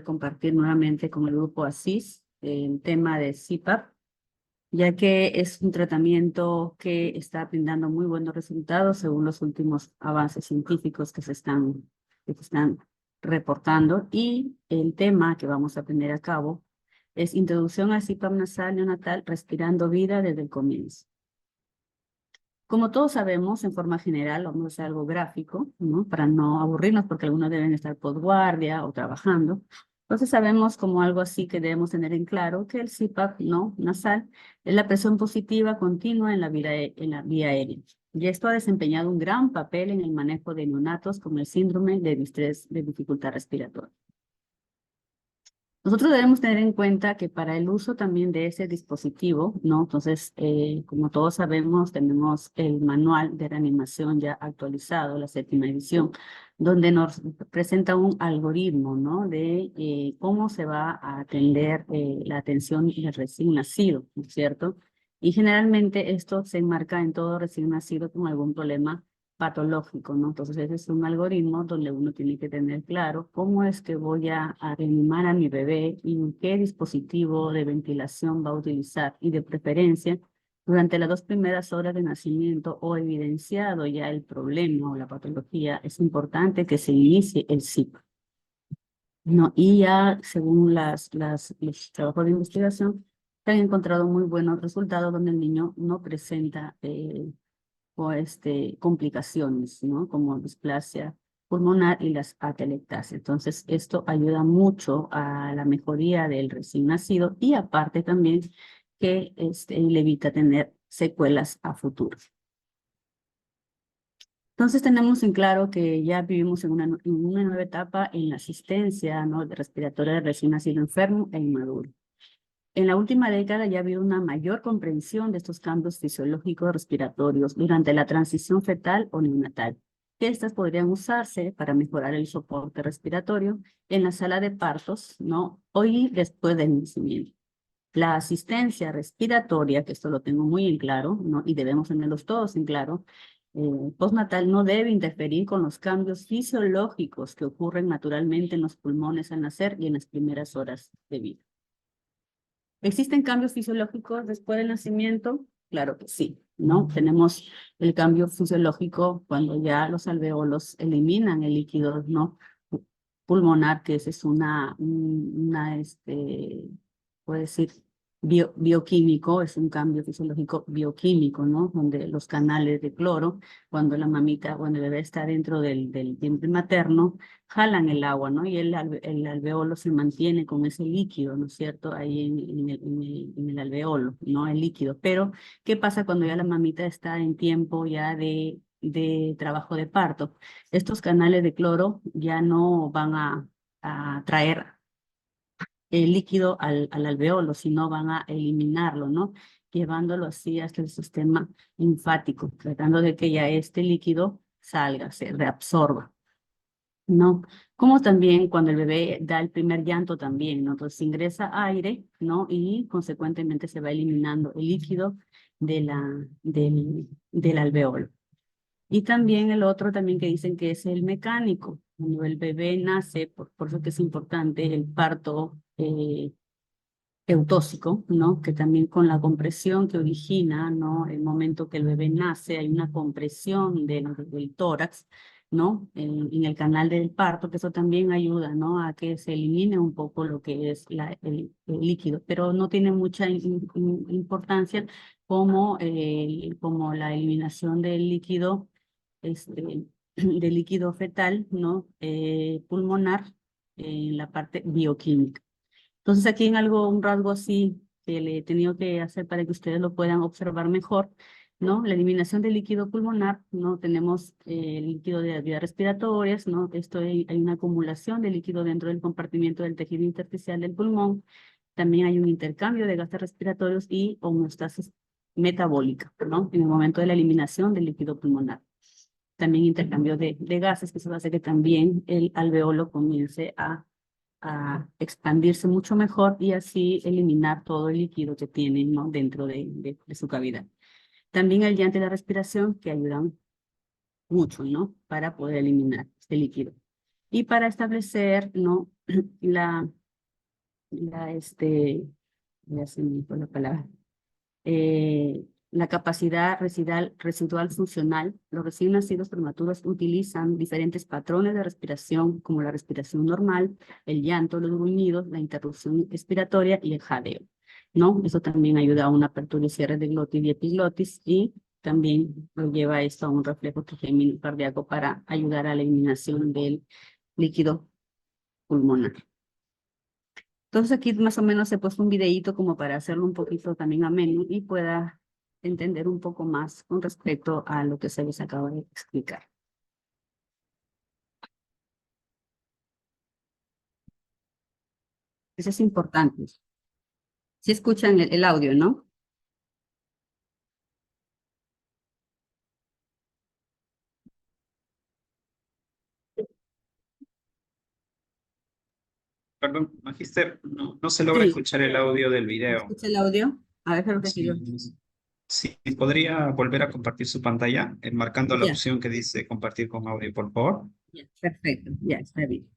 compartir nuevamente con el grupo ASIS el tema de CPAP, ya que es un tratamiento que está brindando muy buenos resultados según los últimos avances científicos que se están reportando. Y el tema que vamos a tener a cabo es introducción al CPAP nasal neonatal respirando vida desde el comienzo. Como todos sabemos, en forma general, vamos a hacer algo gráfico, ¿no? Para no aburrirnos, porque algunos deben estar postguardia o trabajando. Entonces sabemos como algo así que debemos tener en claro que el CPAP, ¿no? Nasal es la presión positiva continua en la vía aérea. Y esto ha desempeñado un gran papel en el manejo de neonatos con el síndrome de distrés de dificultad respiratoria. Nosotros debemos tener en cuenta que para el uso también de ese dispositivo, ¿no? Entonces, como todos sabemos, tenemos el manual de reanimación ya actualizado, la 7ª edición, donde nos presenta un algoritmo, ¿no? De cómo se va a atender la atención del recién nacido, ¿no es cierto? Y generalmente esto se enmarca en todo recién nacido con algún problema patológico, ¿no? Entonces ese es un algoritmo donde uno tiene que tener claro cómo es que voy a reanimar a mi bebé y qué dispositivo de ventilación va a utilizar, y de preferencia durante las 2 primeras horas de nacimiento o evidenciado ya el problema o la patología, es importante que se inicie el CPAP, ¿no? Y ya según los trabajos de investigación se han encontrado muy buenos resultados donde el niño no presenta o complicaciones, ¿no? Como displasia pulmonar y las atelectasias. Entonces, esto ayuda mucho a la mejoría del recién nacido y aparte también que le evita tener secuelas a futuro. Entonces, tenemos en claro que ya vivimos en una nueva etapa en la asistencia, ¿no? respiratoria del recién nacido enfermo e inmaduro. En la última década ya ha habido una mayor comprensión de estos cambios fisiológicos respiratorios durante la transición fetal o neonatal. Estas podrían usarse para mejorar el soporte respiratorio en la sala de partos, ¿no? Hoy después del nacimiento. La asistencia respiratoria, que esto lo tengo muy en claro, ¿no? Y debemos tenerlos todos en claro, postnatal no debe interferir con los cambios fisiológicos que ocurren naturalmente en los pulmones al nacer y en las primeras horas de vida. ¿Existen cambios fisiológicos después del nacimiento? Claro que sí, ¿no? Tenemos el cambio fisiológico cuando ya los alveolos eliminan el líquido, ¿no? Pulmonar, que esa es puede decir, bioquímico, es un cambio fisiológico bioquímico, ¿no? Donde los canales de cloro, cuando la mamita, cuando el bebé está dentro del vientre materno, jalan el agua, ¿no? Y el alveolo se mantiene con ese líquido, ¿no es cierto? Ahí en el alveolo, ¿no? El líquido. Pero, ¿qué pasa cuando ya la mamita está en tiempo ya de trabajo de parto? Estos canales de cloro ya no van a traer el líquido al alveolo, sino van a eliminarlo, ¿no? Llevándolo así hasta el sistema linfático, tratando de que ya este líquido salga, se reabsorba, ¿no? Como también cuando el bebé da el primer llanto también, ¿no? Entonces ingresa aire, ¿no? Y consecuentemente se va eliminando el líquido del alveolo. Y también el otro también que dicen que es el mecánico. Cuando el bebé nace, por eso que es importante el parto eutóxico, ¿no? Que también con la compresión que origina, ¿no? El momento que el bebé nace, hay una compresión del tórax, ¿no? En el canal del parto, que eso también ayuda, ¿no? A que se elimine un poco lo que es el líquido, pero no tiene mucha importancia como la eliminación del líquido, del líquido fetal, ¿no? Pulmonar, en la parte bioquímica. Entonces aquí en un rasgo así que le he tenido que hacer para que ustedes lo puedan observar mejor, ¿no? La eliminación del líquido pulmonar, ¿no? Tenemos el líquido de las vías respiratorias, ¿no? Hay una acumulación de líquido dentro del compartimiento del tejido intersticial del pulmón. También hay un intercambio de gases respiratorios y homeostasis metabólica, ¿no? En el momento de la eliminación del líquido pulmonar. También intercambio de gases, que eso hace que también el alveolo comience a expandirse mucho mejor y así eliminar todo el líquido que tiene, ¿no? Dentro de su cavidad. También el llanto y la respiración que ayudan mucho, ¿no? Para poder eliminar este líquido. y para establecer, ¿no? Ya se me fue la palabra, la capacidad residual funcional. Los recién nacidos prematuros utilizan diferentes patrones de respiración, como la respiración normal, el llanto, los gruñidos, la interrupción respiratoria y el jadeo, ¿no? Eso también ayuda a una apertura y cierre de glotis y epiglotis, y también lo lleva esto a un reflejo trigémino cardíaco para ayudar a la eliminación del líquido pulmonar. Entonces aquí más o menos he puesto un videíto como para hacerlo un poquito también ameno y pueda entender un poco más con respecto a lo que se les acaba de explicar. Eso es importante. Si escuchan el audio, ¿no? Perdón, Magister, no se logra Sí. escuchar el audio del video. ¿Escucha el audio? A ver, creo que sí. Sí, sí, ¿podría volver a compartir su pantalla, enmarcando la Ya, opción que dice compartir con audio, por favor? ya, perfecto, ya está bien.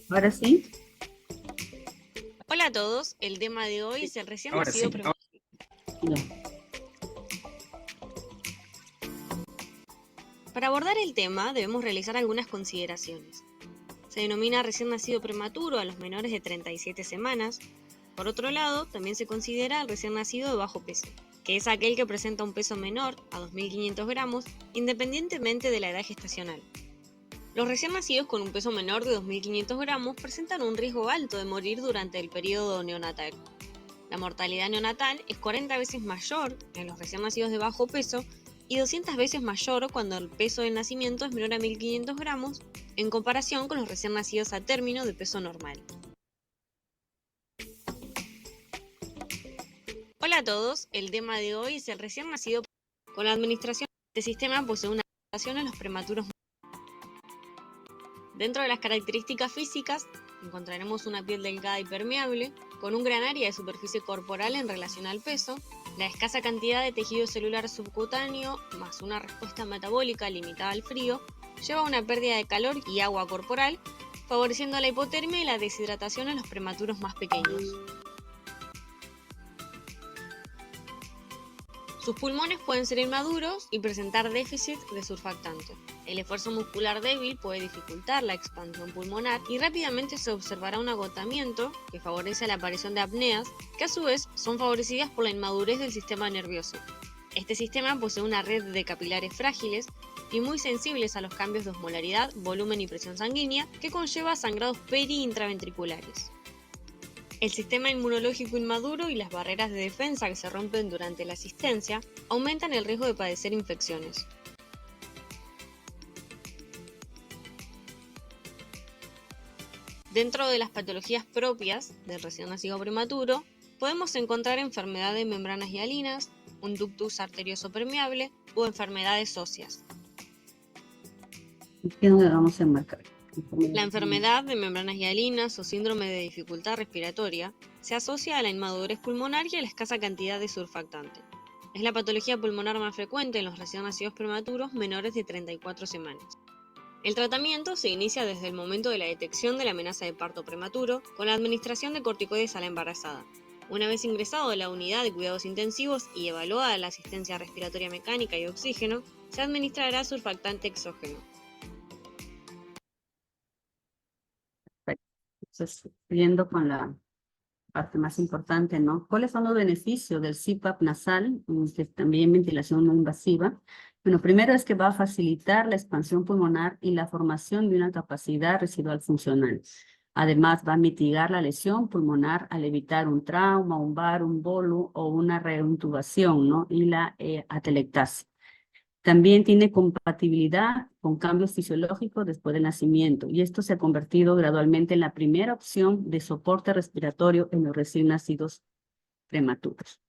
Ahora sí. Hola a todos, el tema de hoy es el recién Ahora nacido sí. prematuro. Ya. Para abordar el tema debemos realizar algunas consideraciones. Se denomina recién nacido prematuro a los menores de 37 semanas. Por otro lado, también se considera el recién nacido de bajo peso, que es aquel que presenta un peso menor a 2.500 gramos independientemente de la edad gestacional. Los recién nacidos con un peso menor de 2.500 gramos presentan un riesgo alto de morir durante el periodo neonatal. La mortalidad neonatal es 40 veces mayor en los recién nacidos de bajo peso y 200 veces mayor cuando el peso del nacimiento es menor a 1.500 gramos en comparación con los recién nacidos a término de peso normal. Hola a todos, el tema de hoy es el recién nacido. Con la administración de este sistema posee una adaptación a los prematuros. Dentro de las características físicas encontraremos una piel delgada y permeable, con un gran área de superficie corporal en relación al peso, la escasa cantidad de tejido celular subcutáneo, más una respuesta metabólica limitada al frío, lleva a una pérdida de calor y agua corporal, favoreciendo la hipotermia y la deshidratación en los prematuros más pequeños. Sus pulmones pueden ser inmaduros y presentar déficit de surfactante. El esfuerzo muscular débil puede dificultar la expansión pulmonar y rápidamente se observará un agotamiento que favorece la aparición de apneas, que a su vez son favorecidas por la inmadurez del sistema nervioso. Este sistema posee una red de capilares frágiles y muy sensibles a los cambios de osmolaridad, volumen y presión sanguínea, que conlleva sangrados peri-intraventriculares. El sistema inmunológico inmaduro y las barreras de defensa que se rompen durante la asistencia aumentan el riesgo de padecer infecciones. Dentro de las patologías propias del recién nacido prematuro, podemos encontrar enfermedad de membranas hialinas, un ductus arterioso permeable o enfermedades óseas. ¿Qué es donde vamos a enmarcar? La enfermedad de membranas hialinas o síndrome de dificultad respiratoria se asocia a la inmadurez pulmonar y a la escasa cantidad de surfactante. Es la patología pulmonar más frecuente en los recién nacidos prematuros menores de 34 semanas. El tratamiento se inicia desde el momento de la detección de la amenaza de parto prematuro con la administración de corticoides a la embarazada. Una vez ingresado a la unidad de cuidados intensivos y evaluada la asistencia respiratoria mecánica y oxígeno, se administrará surfactante exógeno. Entonces, siguiendo con parte más importante, ¿no? ¿Cuáles son los beneficios del CPAP nasal, que también ventilación no invasiva? Bueno, primero es que va a facilitar la expansión pulmonar y la formación de una capacidad residual funcional. Además, va a mitigar la lesión pulmonar al evitar un trauma, un VAR, un bolo o una reintubación, ¿no? Y la atelectasia. También tiene compatibilidad con cambios fisiológicos después del nacimiento, y esto se ha convertido gradualmente en la primera opción de soporte respiratorio en los recién nacidos prematuros.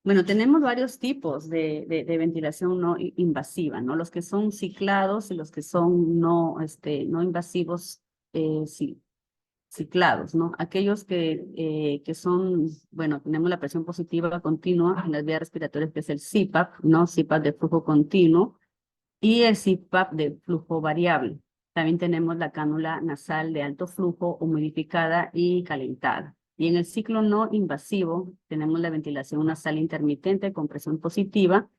Bueno, tenemos varios tipos de ventilación no invasiva, ¿no? Los que son ciclados y los que son no invasivos, sí, ciclados, ¿no? Aquellos que son, bueno, tenemos la presión positiva continua en las vías respiratorias, que es el CPAP, ¿no? CPAP de flujo continuo, y el CPAP de flujo variable. También tenemos la cánula nasal de alto flujo, humidificada y calentada. Y en el ciclo no invasivo tenemos la ventilación nasal intermitente con presión positiva,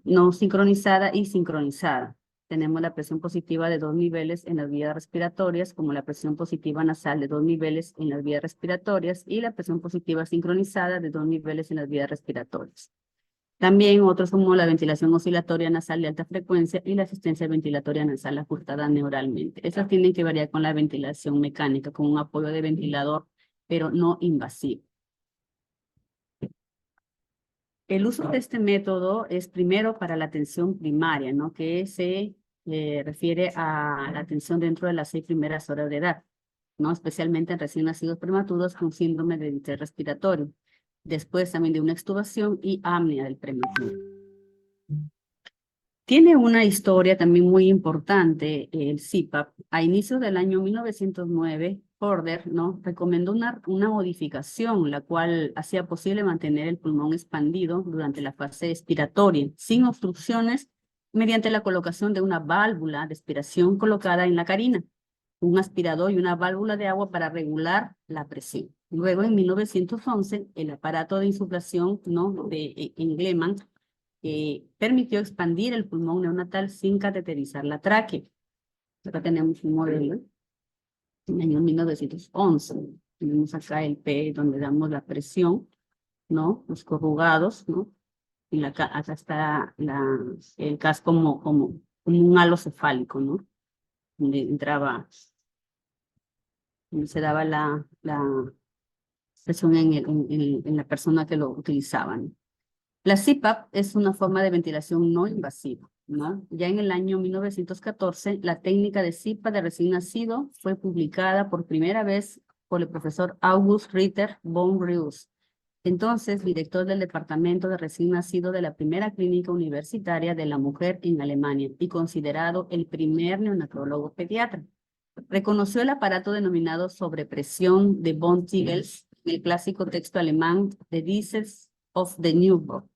no sincronizada y sincronizada. Tenemos la presión positiva de 2 niveles en las vías respiratorias, como la presión positiva nasal de 2 niveles en las vías respiratorias y la presión positiva sincronizada de 2 niveles en las vías respiratorias. También otros como la ventilación oscilatoria nasal de alta frecuencia y la asistencia ventilatoria nasal ajustada neuralmente. Esas tienen que variar con la ventilación mecánica, con un apoyo de ventilador, pero no invasivo. El uso de este método es primero para la atención primaria, ¿no? Que se refiere a la atención dentro de las 6 primeras horas de edad, ¿no? Especialmente en recién nacidos prematuros con síndrome de distrés respiratorio. Después también de una extubación y apnea del prematuro. Tiene una historia también muy importante el CPAP. A inicios del año 1909, Porter, ¿no? recomendó una modificación, la cual hacía posible mantener el pulmón expandido durante la fase expiratoria, sin obstrucciones, mediante la colocación de una válvula de expiración colocada en la carina, un aspirador y una válvula de agua para regular la presión. Luego, en 1911, el aparato de insuflación, ¿no? de Engelmann permitió expandir el pulmón neonatal sin cateterizar la tráquea. Acá tenemos un modelo en el año 1911. Tenemos acá el P donde damos la presión, ¿no? Los corrugados, ¿no? Y acá está el CAS como un halo cefálico, ¿no? Donde entraba, donde se daba la presión en la persona que lo utilizaban, ¿no? La CPAP es una forma de ventilación no invasiva, ¿no? Ya en el año 1914, la técnica de CPAP de recién nacido fue publicada por primera vez por el profesor August Ritter von Reus, entonces director del departamento de recién nacido de la primera clínica universitaria de la mujer en Alemania y considerado el primer neonatólogo pediatra. Reconoció el aparato denominado sobrepresión de von Tigels, el clásico texto alemán The Disease of the Newborn.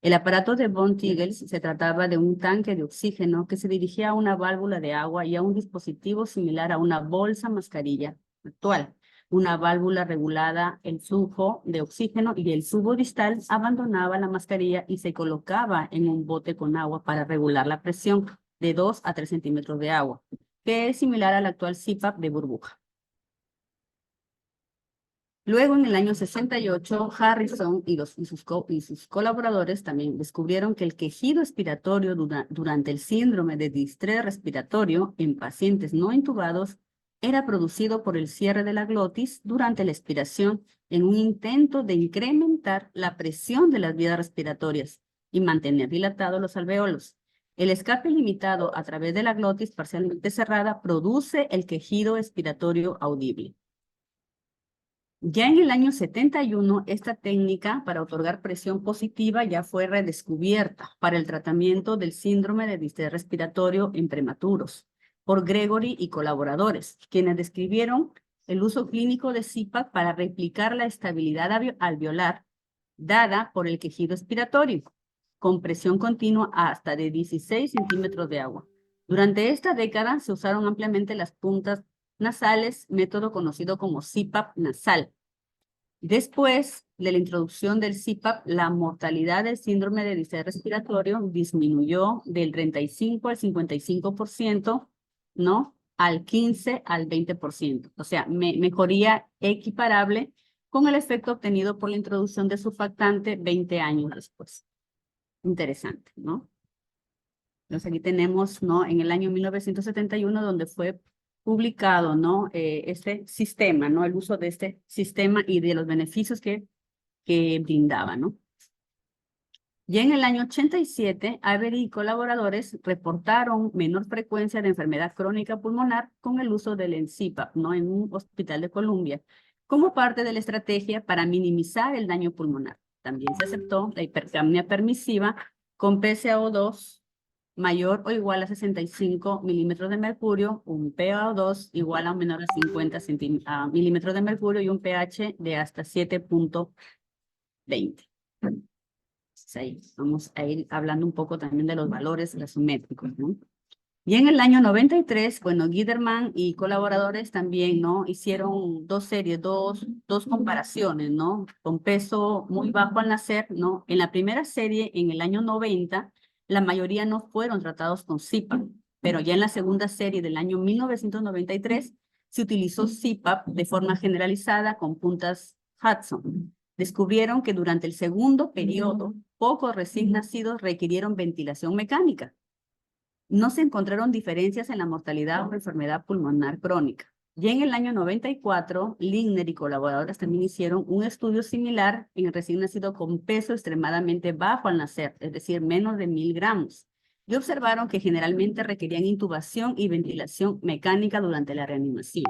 El aparato de von Tigels se trataba de un tanque de oxígeno que se dirigía a una válvula de agua y a un dispositivo similar a una bolsa mascarilla actual. Una válvula regulada el flujo de oxígeno y el tubo distal abandonaba la mascarilla y se colocaba en un bote con agua para regular la presión de 2 a 3 centímetros de agua, que es similar al actual CPAP de burbuja. Luego, en el año 68, Harrison y sus colaboradores también descubrieron que el quejido expiratorio durante el síndrome de distrés respiratorio en pacientes no intubados era producido por el cierre de la glotis durante la expiración en un intento de incrementar la presión de las vías respiratorias y mantener dilatados los alvéolos. El escape limitado a través de la glotis parcialmente cerrada produce el quejido expiratorio audible. Ya en el año 71, esta técnica para otorgar presión positiva ya fue redescubierta para el tratamiento del síndrome de distrés respiratorio en prematuros por Gregory y colaboradores, quienes describieron el uso clínico de CPAP para replicar la estabilidad alveolar dada por el quejido expiratorio, con presión continua hasta de 16 centímetros de agua. Durante esta década se usaron ampliamente las puntas nasales, método conocido como CPAP nasal. Después de la introducción del CPAP, la mortalidad del síndrome de distrés respiratorio disminuyó del 35 al 55% ¿no? Al 15 al 20%. O sea, mejoría equiparable con el efecto obtenido por la introducción de surfactante 20 años después. Interesante, ¿no? Entonces aquí tenemos, ¿no? En el año 1971, donde fue publicado, ¿no? Este sistema, ¿no? El uso de este sistema y de los beneficios que brindaba, ¿no? Y en el año 87, Avery y colaboradores reportaron menor frecuencia de enfermedad crónica pulmonar con el uso del ENCIPAP, ¿no? En un hospital de Columbia, como parte de la estrategia para minimizar el daño pulmonar. También se aceptó la hipercapnia permisiva con PCO2 mayor o igual a 65 milímetros de mercurio, un PaO2 igual a o menor a 50 milímetros de mercurio y un pH de hasta 7.20. Ahí vamos a ir hablando un poco también de los valores gasométricos, ¿no? Y en el año 93, bueno, Giderman y colaboradores también, ¿no? Hicieron dos series, dos comparaciones, ¿no? Con peso muy bajo al nacer, ¿no? En la primera serie, en el año 90, la mayoría no fueron tratados con CPAP, pero ya en la segunda serie del año 1993 se utilizó CPAP de forma generalizada con puntas Hudson. Descubrieron que durante el segundo periodo, pocos recién nacidos requirieron ventilación mecánica. No se encontraron diferencias en la mortalidad por enfermedad pulmonar crónica. Y en el año 94, Lindner y colaboradores también hicieron un estudio similar en el recién nacido con peso extremadamente bajo al nacer, es decir, menos de 1000 gramos. Y observaron que generalmente requerían intubación y ventilación mecánica durante la reanimación.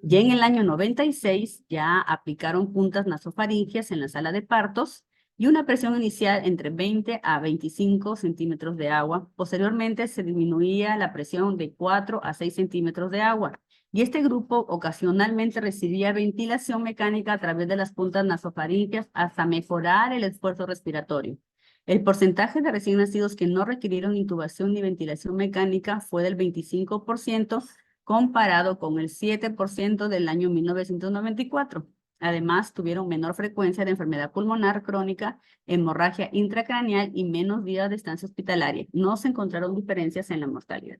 Y en el año 96 ya aplicaron puntas nasofaringeas en la sala de partos y una presión inicial entre 20 a 25 centímetros de agua. Posteriormente se disminuía la presión de 4 a 6 centímetros de agua. Y este grupo ocasionalmente recibía ventilación mecánica a través de las puntas nasofaringeas hasta mejorar el esfuerzo respiratorio. El porcentaje de recién nacidos que no requirieron intubación ni ventilación mecánica fue del 25%, comparado con el 7% del año 1994. Además, tuvieron menor frecuencia de enfermedad pulmonar crónica, hemorragia intracraneal y menos días de estancia hospitalaria. No se encontraron diferencias en la mortalidad.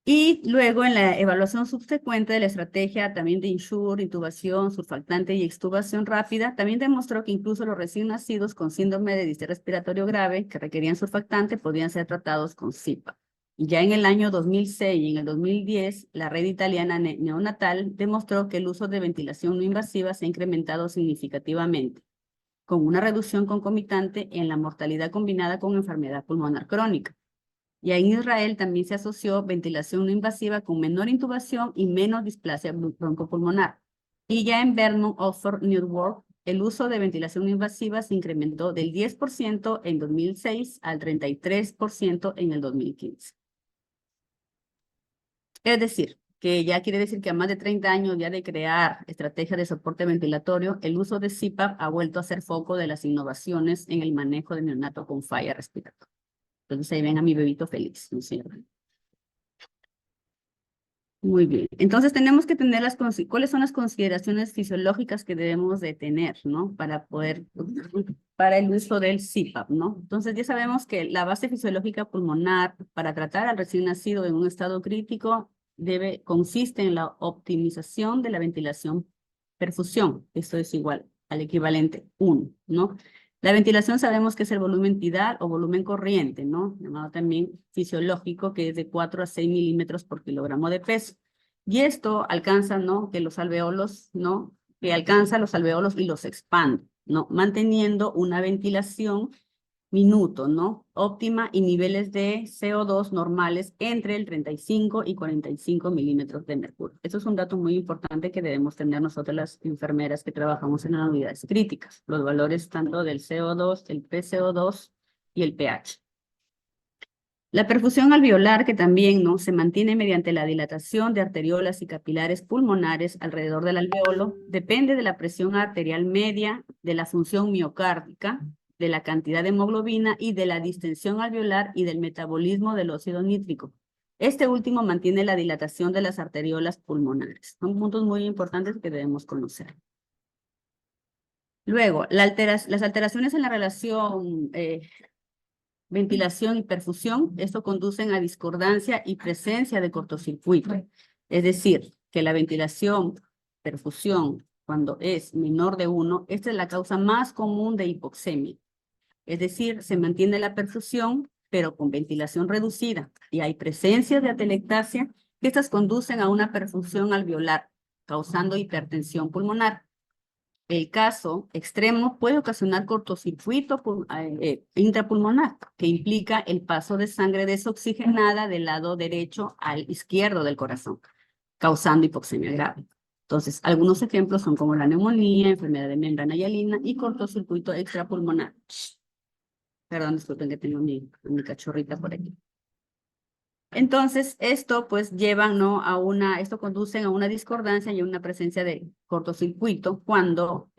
Y luego en la evaluación subsecuente de la estrategia también de INSURE, intubación, surfactante y extubación rápida, también demostró que incluso los recién nacidos con síndrome de distrés respiratorio grave que requerían surfactante podían ser tratados con CPAP. Ya en el año 2006 y en el 2010, la red italiana neonatal demostró que el uso de ventilación no invasiva se ha incrementado significativamente, con una reducción concomitante en la mortalidad combinada con enfermedad pulmonar crónica. Y en Israel también se asoció ventilación no invasiva con menor intubación y menos displasia broncopulmonar. Y ya en Vernon, Oxford, Newark, el uso de ventilación no invasiva se incrementó del 10% en 2006 al 33% en el 2015. Es decir, que ya quiere decir que a más de 30 años ya de crear estrategias de soporte ventilatorio, el uso de CPAP ha vuelto a ser foco de las innovaciones en el manejo de neonato con falla respiratoria. Entonces ahí ven a mi bebito feliz, ¿no es cierto? Muy bien. Entonces tenemos que tener cuáles son las consideraciones fisiológicas que debemos de tener, ¿no? Para el uso del CPAP, ¿no? Entonces ya sabemos que la base fisiológica pulmonar para tratar al recién nacido en un estado crítico consiste en la optimización de la ventilación perfusión. Esto es igual al equivalente 1, ¿no? La ventilación sabemos que es el volumen tidal o volumen corriente, ¿no? Llamado también fisiológico, que es de 4 a 6 milímetros por kilogramo de peso. Y esto alcanza, ¿no? Que los alveolos, ¿no? Que alcanza los alveolos y los expande, ¿no? Manteniendo una ventilación minuto, ¿no? Óptima y niveles de CO2 normales entre el 35 y 45 milímetros de mercurio. Eso es un dato muy importante que debemos tener nosotros las enfermeras que trabajamos en las unidades críticas. Los valores tanto del CO2, el PCO2 y el pH. La perfusión alveolar, que también, ¿no? Se mantiene mediante la dilatación de arteriolas y capilares pulmonares alrededor del alveolo, depende de la presión arterial media, de la función miocárdica, de la cantidad de hemoglobina y de la distensión alveolar y del metabolismo del óxido nítrico. Este último mantiene la dilatación de las arteriolas pulmonares. Son puntos muy importantes que debemos conocer. Luego, las alteraciones en la relación ventilación y perfusión, esto conducen a discordancia y presencia de cortocircuito. Es decir, que la ventilación, perfusión, cuando es menor de 1, esta es la causa más común de hipoxemia. Es decir, se mantiene la perfusión, pero con ventilación reducida, y hay presencia de atelectasia, que estas conducen a una perfusión alveolar, causando hipertensión pulmonar. El caso extremo puede ocasionar cortocircuito intrapulmonar, que implica el paso de sangre desoxigenada del lado derecho al izquierdo del corazón, causando hipoxemia grave. Entonces, algunos ejemplos son como la neumonía, enfermedad de membrana hialina y cortocircuito extrapulmonar. Perdón, disculpen que tengo mi cachorrita por aquí. Entonces, esto pues llevan, ¿no? Esto conducen a una discordancia y a una presencia de cortocircuito cuando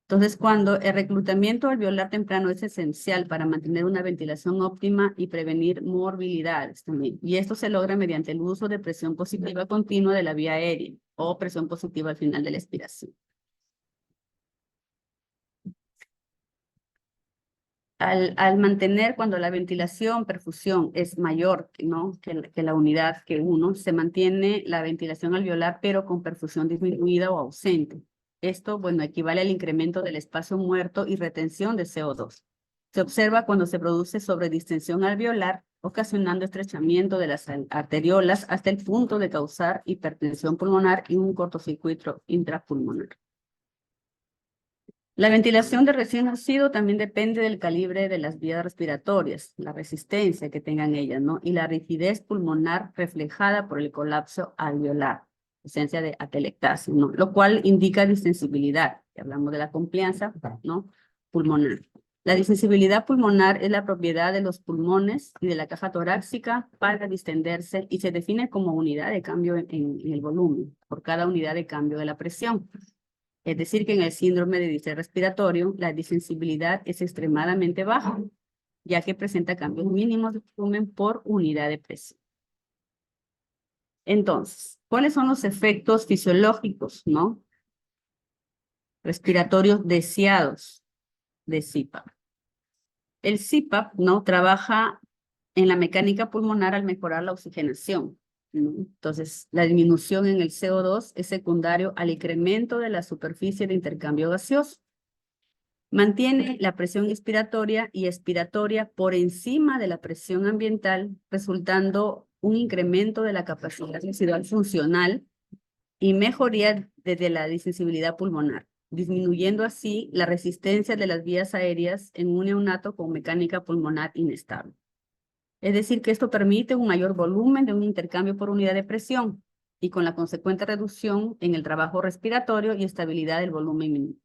Entonces, cuando el reclutamiento alveolar temprano es esencial para mantener una ventilación óptima y prevenir morbilidades también. Y esto se logra mediante el uso de presión positiva continua de la vía aérea o presión positiva al final de la expiración. Al mantener cuando la ventilación, perfusión es mayor, ¿no? que la unidad que 1, se mantiene la ventilación alveolar, pero con perfusión disminuida o ausente. Esto, bueno, equivale al incremento del espacio muerto y retención de CO2. Se observa cuando se produce sobredistensión alveolar, ocasionando estrechamiento de las arteriolas hasta el punto de causar hipertensión pulmonar y un cortocircuito intrapulmonar. La ventilación de recién nacido también depende del calibre de las vías respiratorias, la resistencia que tengan ellas, ¿no? Y la rigidez pulmonar reflejada por el colapso alveolar, presencia de atelectasia, ¿no? Lo cual indica distensibilidad, que hablamos de la complianza, ¿no? Pulmonar. La distensibilidad pulmonar es la propiedad de los pulmones y de la caja torácica para distenderse y se define como unidad de cambio en el volumen, por cada unidad de cambio de la presión. Es decir, que en el síndrome de distrés respiratorio, la distensibilidad es extremadamente baja, ya que presenta cambios mínimos de volumen por unidad de presión. Entonces, ¿cuáles son los efectos fisiológicos, ¿no? Respiratorios deseados de CPAP? El CPAP, ¿no? Trabaja en la mecánica pulmonar al mejorar la oxigenación. Entonces, la disminución en el CO2 es secundario al incremento de la superficie de intercambio gaseoso. Mantiene la presión inspiratoria y expiratoria por encima de la presión ambiental, resultando un incremento de la capacidad residual funcional y mejoría desde la distensibilidad pulmonar, disminuyendo así la resistencia de las vías aéreas en un neonato con mecánica pulmonar inestable. Es decir, que esto permite un mayor volumen de un intercambio por unidad de presión y con la consecuente reducción en el trabajo respiratorio y estabilidad del volumen mínimo.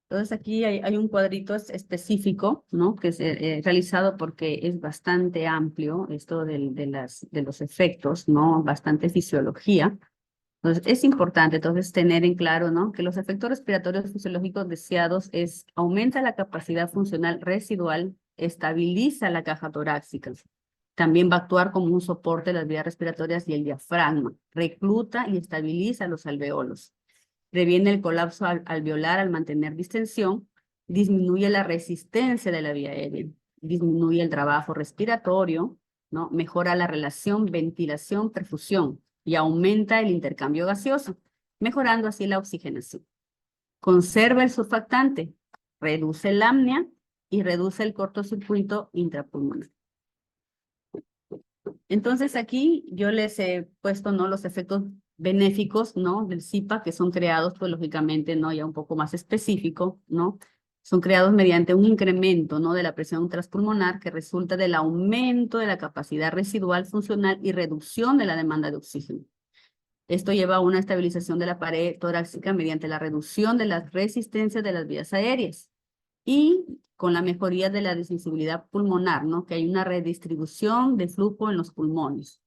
Entonces aquí hay un cuadrito específico, ¿no? Que es realizado porque es bastante amplio esto de los efectos, ¿no? Bastante fisiología. Entonces, es importante entonces tener en claro, ¿no? Que los efectos respiratorios fisiológicos deseados aumenta la capacidad funcional residual, estabiliza la caja torácica. También va a actuar como un soporte de las vías respiratorias y el diafragma. Recluta y estabiliza los alveolos. Previene el colapso alveolar al mantener distensión. Disminuye la resistencia de la vía aérea. Disminuye el trabajo respiratorio, ¿no? Mejora la relación ventilación-perfusión y aumenta el intercambio gaseoso, mejorando así la oxigenación. Conserva el surfactante, reduce la apnea y reduce el cortocircuito intrapulmonar. Entonces aquí yo les he puesto, ¿no? Los efectos benéficos, ¿no? Del CPAP, que son creados, pues lógicamente, ¿no? Ya un poco más específico, ¿no? Son creados mediante un incremento, ¿no? De la presión transpulmonar que resulta del aumento de la capacidad residual funcional y reducción de la demanda de oxígeno. Esto lleva a una estabilización de la pared torácica mediante la reducción de las resistencias de las vías aéreas y con la mejoría de la distensibilidad pulmonar, ¿no? Que hay una redistribución de flujo en los pulmones.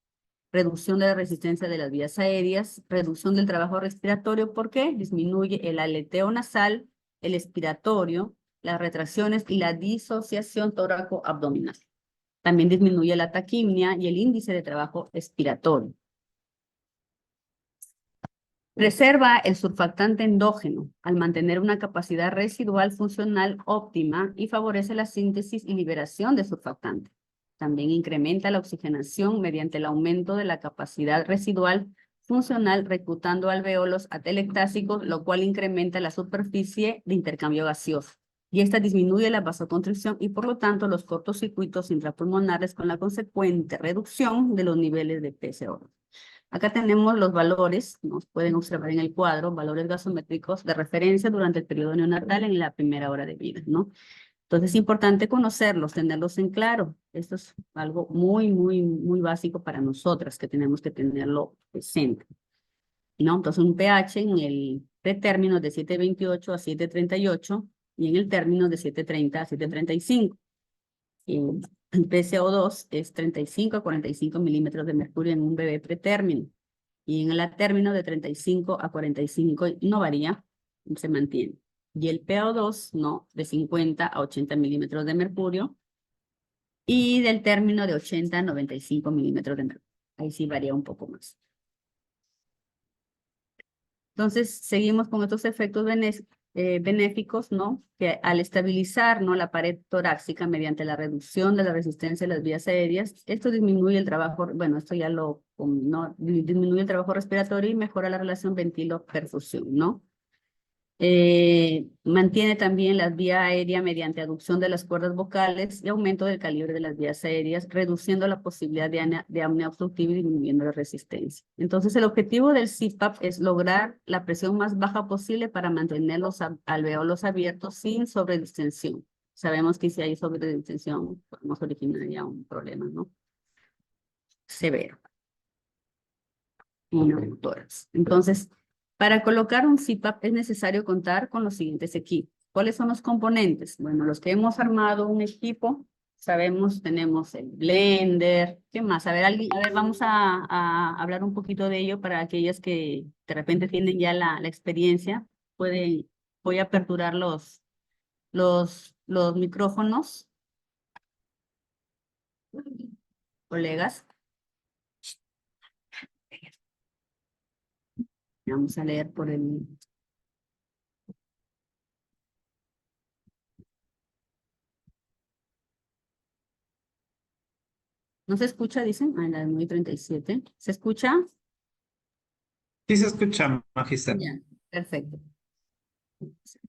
Reducción de la resistencia de las vías aéreas, reducción del trabajo respiratorio, porque disminuye el aleteo nasal, el expiratorio, las retracciones y la disociación tóraco-abdominal. También disminuye la taquimia y el índice de trabajo expiratorio. Preserva el surfactante endógeno al mantener una capacidad residual funcional óptima y favorece la síntesis y liberación de surfactante. También incrementa la oxigenación mediante el aumento de la capacidad residual funcional reclutando alveolos atelectásicos, lo cual incrementa la superficie de intercambio gaseoso. Y esta disminuye la vasoconstricción y por lo tanto los cortocircuitos intrapulmonares con la consecuente reducción de los niveles de PCO2. Acá tenemos los valores, nos pueden observar en el cuadro, valores gasométricos de referencia durante el periodo neonatal en la primera hora de vida, ¿no? Entonces es importante conocerlos, tenerlos en claro. Esto es algo muy básico para nosotras, que tenemos que tenerlo presente, ¿no? Entonces un pH en el pretérmino de 7.28 a 7.38 y en el término de 7.30 a 7.35. El PCO2 es 35 a 45 milímetros de mercurio en un bebé pretérmino. Y en el término de 35 a 45 no varía, se mantiene. Y el PO2, no, de 50 a 80 milímetros de mercurio. Y del término de 80 a 95 milímetros de mercurio. Ahí sí varía un poco más. Entonces, seguimos con estos efectos benéficos, ¿no? Que al estabilizar, ¿no?, la pared torácica mediante la reducción de la resistencia de las vías aéreas, esto disminuye el trabajo, bueno, esto ya lo, ¿no?, disminuye el trabajo respiratorio y mejora la relación ventilo-perfusión, ¿no? Mantiene también las vías aéreas mediante aducción de las cuerdas vocales y aumento del calibre de las vías aéreas, reduciendo la posibilidad de apnea obstructiva y disminuyendo la resistencia. Entonces, el objetivo del CPAP es lograr la presión más baja posible para mantener los alveolos abiertos sin sobredistensión. Sabemos que si hay sobredistensión, podemos originar ya un problema, ¿no?, severo. Y no, doctoras. Entonces, para colocar un CPAP es necesario contar con los siguientes equipos. ¿Cuáles son los componentes? Bueno, los que hemos armado un equipo, sabemos, tenemos el blender. ¿Qué más? A ver, vamos a hablar un poquito de ello para aquellas que de repente tienen ya la experiencia. Voy a aperturar los micrófonos. Colegas. Vamos a leer por el... ¿No se escucha, dicen? Ah, la 9:37. ¿Se escucha? Sí se escucha, Magister. Ya, perfecto.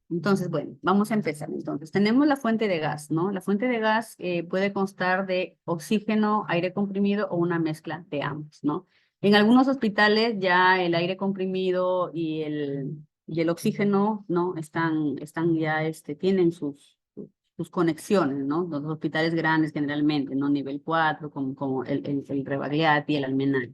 Entonces, bueno, vamos a empezar. Entonces, tenemos la fuente de gas, ¿no? La fuente de gas puede constar de oxígeno, aire comprimido o una mezcla de ambos, ¿no? En algunos hospitales ya el aire comprimido y el oxígeno, ¿no?, están ya, tienen sus conexiones, ¿no? Los hospitales grandes generalmente, ¿no? Nivel 4, como el Rebagliati y el Almenara.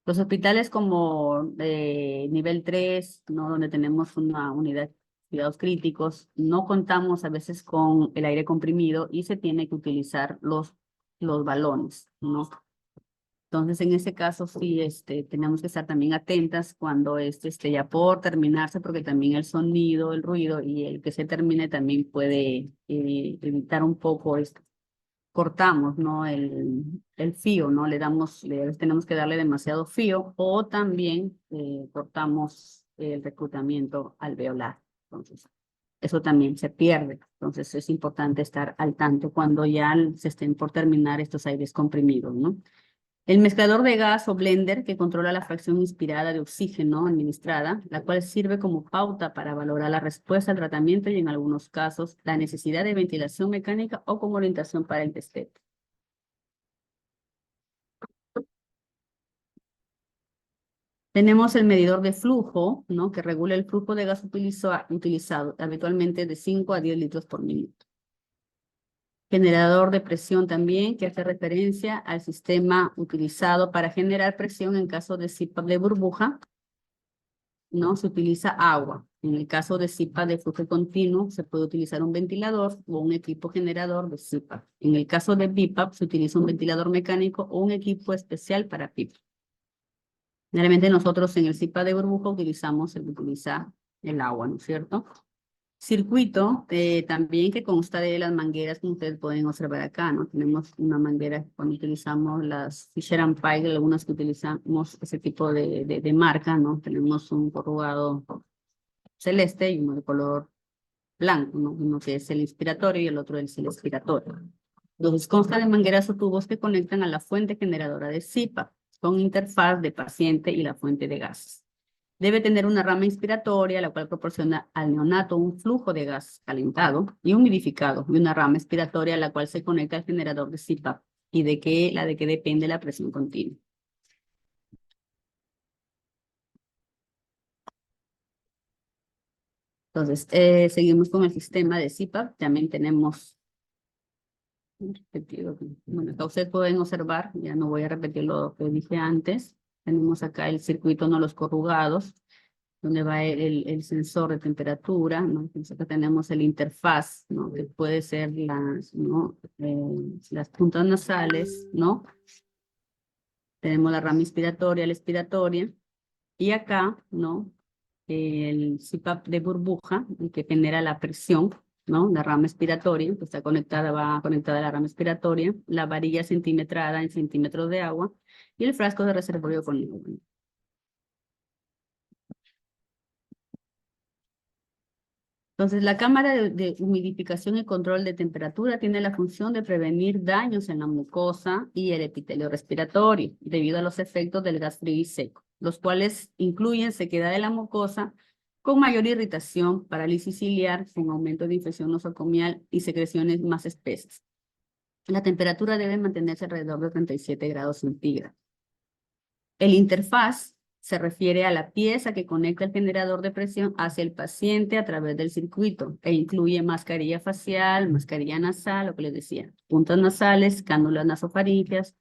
Los hospitales como nivel 3, ¿no?, donde tenemos una unidad de cuidados críticos, no contamos a veces con el aire comprimido y se tiene que utilizar los balones, ¿no? Entonces, en ese caso, sí, tenemos que estar también atentas cuando esté ya por terminarse, porque también el sonido, el ruido y el que se termine también puede evitar un poco esto. Cortamos, ¿no?, el fío, ¿no? Tenemos que darle demasiado fío o también cortamos el reclutamiento alveolar. Entonces, eso también se pierde. Entonces, es importante estar al tanto cuando ya se estén por terminar estos aires comprimidos, ¿no? El mezclador de gas o blender que controla la fracción inspirada de oxígeno administrada, la cual sirve como pauta para valorar la respuesta al tratamiento y en algunos casos la necesidad de ventilación mecánica o con orientación para el destete. Tenemos el medidor de flujo, ¿no?, que regula el flujo de gas utilizado habitualmente de 5 a 10 litros por minuto. Generador de presión también, que hace referencia al sistema utilizado para generar presión en caso de CPAP de burbuja, ¿no? Se utiliza agua. En el caso de CPAP de flujo continuo, se puede utilizar un ventilador o un equipo generador de CPAP. En el caso de BiPAP, se utiliza un ventilador mecánico o un equipo especial para PIP. Generalmente nosotros en el CPAP de burbuja utiliza el agua, ¿no es cierto? Circuito también que consta de las mangueras, como ustedes pueden observar acá, ¿no? Tenemos una manguera cuando utilizamos las Fisher & Paykel, algunas que utilizamos ese tipo de marca, ¿no? Tenemos un corrugado celeste y uno de color blanco, ¿no? Uno que es el inspiratorio y el otro es el expiratorio. Entonces consta de mangueras o tubos que conectan a la fuente generadora de CPAP con interfaz de paciente y la fuente de gases. Debe tener una rama inspiratoria, la cual proporciona al neonato un flujo de gas calentado y humidificado, y una rama expiratoria, la cual se conecta al generador de CPAP, y de que depende la presión continua. Entonces, seguimos con el sistema de CPAP. También tenemos, bueno, acá ustedes pueden observar, ya no voy a repetir lo que dije antes. Tenemos acá el circuito, no los corrugados, donde va el sensor de temperatura, ¿no? Entonces acá tenemos el interfaz, ¿no? Que puede ser ¿no? Las puntas nasales, ¿no? Tenemos la rama inspiratoria, la expiratoria, y acá, ¿no? El CPAP de burbuja, el que genera la presión, ¿no? La rama expiratoria, que está conectada, va conectada a la rama expiratoria, la varilla centimetrada en centímetros de agua, y el frasco de reservorio con agua. Entonces, la cámara de humidificación y control de temperatura tiene la función de prevenir daños en la mucosa y el epitelio respiratorio debido a los efectos del gas frío y seco, los cuales incluyen sequedad de la mucosa con mayor irritación, parálisis ciliar, con aumento de infección nosocomial y secreciones más espesas. La temperatura debe mantenerse alrededor de 37 grados centígrados. El interfaz se refiere a la pieza que conecta el generador de presión hacia el paciente a través del circuito e incluye mascarilla facial, mascarilla nasal, lo que les decía, puntas nasales, cánulas nasofaríngeas,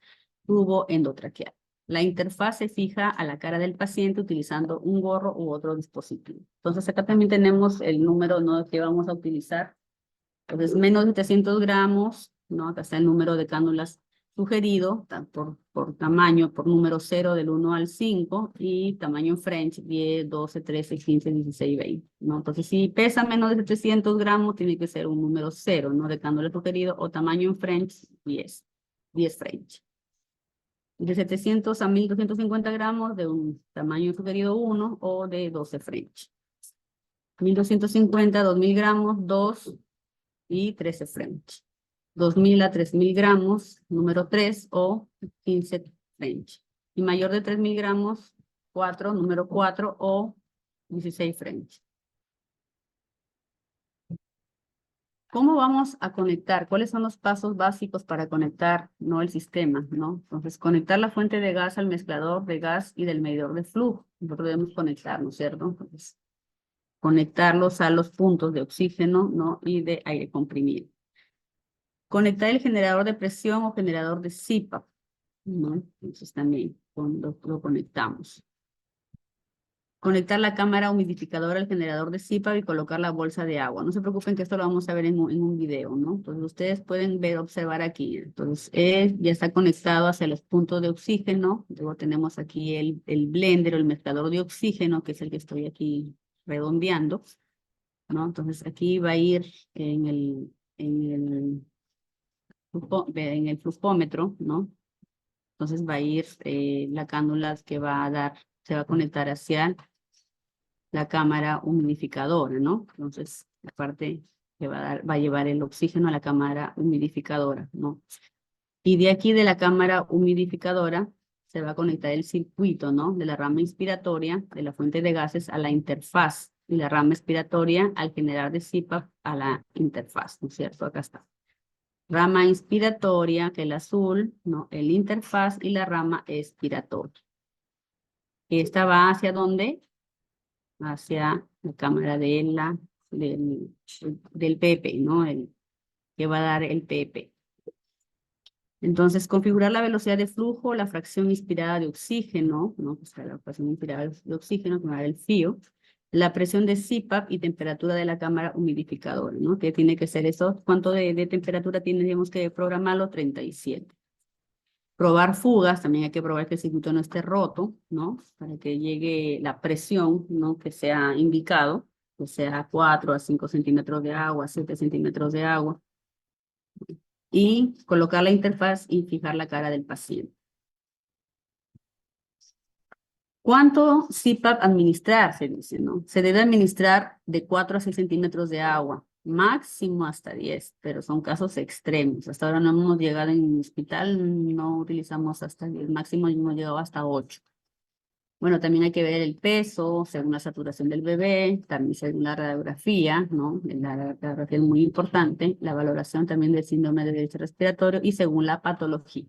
tubo endotraqueal. La interfaz se fija a la cara del paciente utilizando un gorro u otro dispositivo. Entonces acá también tenemos el número, ¿no?, que vamos a utilizar. Entonces menos de 700 gramos, ¿no? Acá está el número de cánulas sugerido por tamaño, por número 0 del 1 al 5 y tamaño French 10, 12, 13, 15, 16, 20, ¿no? Entonces si pesa menos de 700 gramos tiene que ser un número 0, ¿no? De cánula sugerido, o tamaño en French 10, 10 French. De 700 a 1250 gramos de un tamaño sugerido 1 o de 12 French. 1250 a 2000 gramos 2 y 13 French. 2000 a 3000 gramos, número 3 o 15 French. Y mayor de 3000 gramos, 4, número 4 o 16 French. ¿Cómo vamos a conectar? ¿Cuáles son los pasos básicos para conectar, no, el sistema, ¿no? Entonces, conectar la fuente de gas al mezclador de gas y del medidor de flujo. Nosotros debemos conectarnos, ¿cierto? Entonces, conectarlos a los puntos de oxígeno, ¿no? Y de aire comprimido. Conectar el generador de presión o generador de CPAP, ¿no? Entonces también cuando lo conectamos. Conectar la cámara humidificadora al generador de CPAP y colocar la bolsa de agua. No se preocupen que esto lo vamos a ver en un video, ¿no? Entonces ustedes pueden ver, observar aquí. Entonces ya está conectado hacia los puntos de oxígeno. Luego tenemos aquí el blender o el mezclador de oxígeno, que es el que estoy aquí redondeando, ¿no? Entonces aquí va a ir en el flujómetro, ¿no? Entonces va a ir la cánula que va a dar, se va a conectar hacia la cámara humidificadora, ¿no? Entonces, la parte que va a llevar el oxígeno a la cámara humidificadora, ¿no? Y de aquí de la cámara humidificadora se va a conectar el circuito, ¿no? De la rama inspiratoria de la fuente de gases a la interfaz y la rama expiratoria al generar de CPAP a la interfaz, ¿no es cierto? Acá está. Rama inspiratoria, que es el azul, ¿no? El interfaz y la rama expiratoria. Esta va hacia dónde? Hacia la cámara del PP, ¿no? Que va a dar el PP. Entonces, configurar la velocidad de flujo, la fracción inspirada de oxígeno, ¿no? Pues la fracción inspirada de oxígeno, que va a dar el FIO. La presión de CPAP y temperatura de la cámara humidificadora, ¿no? Que tiene que ser eso. ¿Cuánto de temperatura tenemos que programarlo? 37. Probar fugas, también hay que probar que el circuito no esté roto, ¿no? Para que llegue la presión, ¿no?, que sea indicado. o sea, 4 a 5 centímetros de agua, 7 centímetros de agua, y colocar la interfaz y fijar la cara del paciente. ¿Cuánto CPAP administrar? Se dice, ¿no? Se debe administrar de 4 a 6 centímetros de agua, máximo hasta 10, pero son casos extremos. Hasta ahora no hemos llegado en el hospital, no utilizamos hasta 10, máximo hemos llegado hasta 8. Bueno, también hay que ver el peso, según la saturación del bebé, también según la radiografía, ¿no? La radiografía es muy importante, la valoración también del síndrome de déficit respiratorio y según la patología.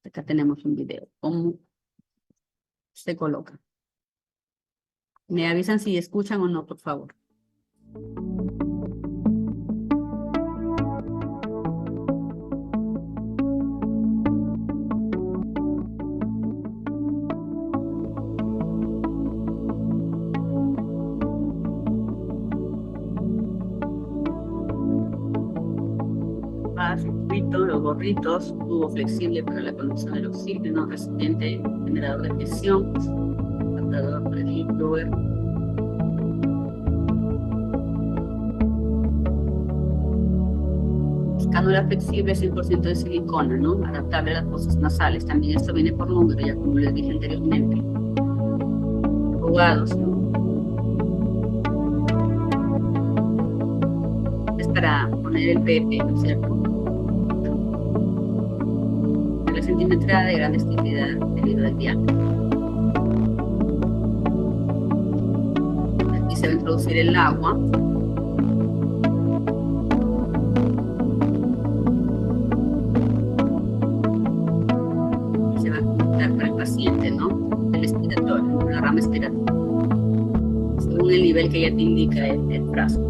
Acá tenemos un video. ¿Cómo se coloca? Me avisan si escuchan o no, por favor. Circuito, los gorritos, tubo flexible para la conducción del oxígeno, recipiente generador de presión, adaptador para el blower. Cánula flexible 100% de silicona, ¿no? Adaptable a las fosas nasales. También esto viene por número, ya como les dije anteriormente. Jugados, ¿no? Es para poner el PP, ¿no es cierto? La centimetrada de gran extensidad debido al diámetro. Aquí se va a introducir el agua. Y se va a conectar para el paciente, ¿no? El expiratorio, la rama expiratoria. Según el nivel que ya te indica el frasco.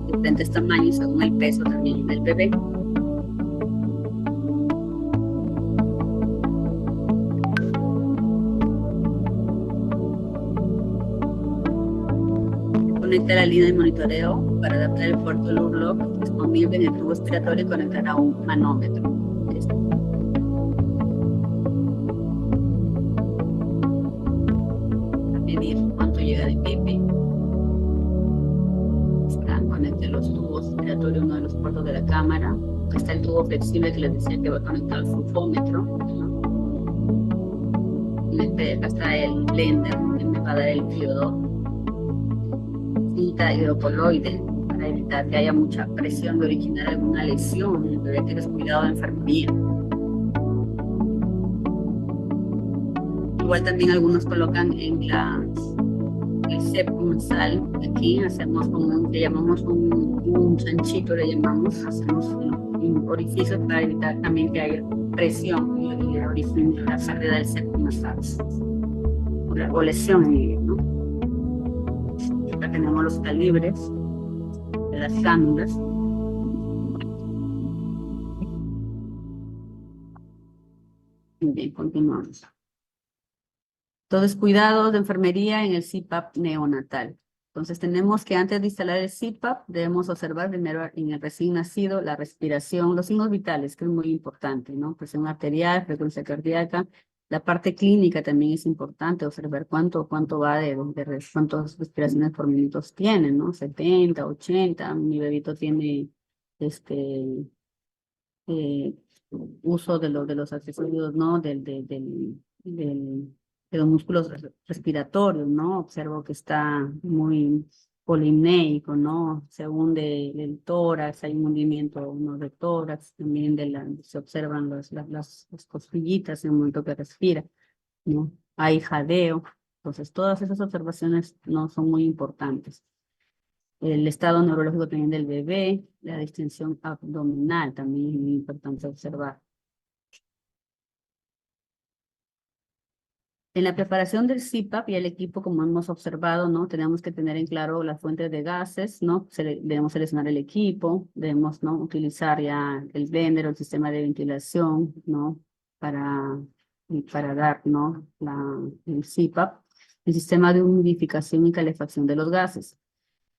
Diferentes tamaños según el peso también del bebé. Conecta la línea de monitoreo para adaptar el puerto del Urlock disponible en el tubo expiratorio y conectar a un manómetro. A medir cuánto llega de pipi. Conecte los tubos respiratorios, uno de los puertos de la cámara. Está el tubo flexible que les decía que va conectado al flufómetro, ¿no? Acá está el blender que me va a dar el FIO2. Cinta hidrocoloide para evitar que haya mucha presión de originar alguna lesión. El bebé tiene cuidado de enfermería. Igual también algunos colocan en el septum nasal. Aquí hacemos como le llamamos un chanchito, le llamamos, hacemos un orificio para evitar también que haya presión y el origen la pérdida del septum nasal o lesión en ello, ¿no? Acá tenemos los calibres de las cánulas. Muy bien, continuamos. Entonces, cuidados de enfermería en el CPAP neonatal. Entonces, tenemos que antes de instalar el CPAP, debemos observar primero en el recién nacido la respiración, los signos vitales, que es muy importante, ¿no? Presión arterial, frecuencia cardíaca. La parte clínica también es importante, observar cuánto va cuántas respiraciones por minutos tiene, ¿no? 70, 80, mi bebito tiene uso de los accesorios, ¿no? De los músculos respiratorios, ¿no? Observo que está muy polimnéico, ¿no? Según del tórax, hay un hundimiento, ¿no? De tórax, también se observan las costillitas en el momento que respira, ¿no? Hay jadeo. Entonces, todas esas observaciones no son muy importantes. El estado neurológico también del bebé, la distensión abdominal también es muy importante observar. En la preparación del CPAP y el equipo, como hemos observado, ¿no? Tenemos que tener en claro las fuentes de gases, ¿no? Debemos seleccionar el equipo, debemos, ¿no? Utilizar ya el blender o el sistema de ventilación, ¿no? Para dar, ¿no? El CPAP, el sistema de humidificación y calefacción de los gases.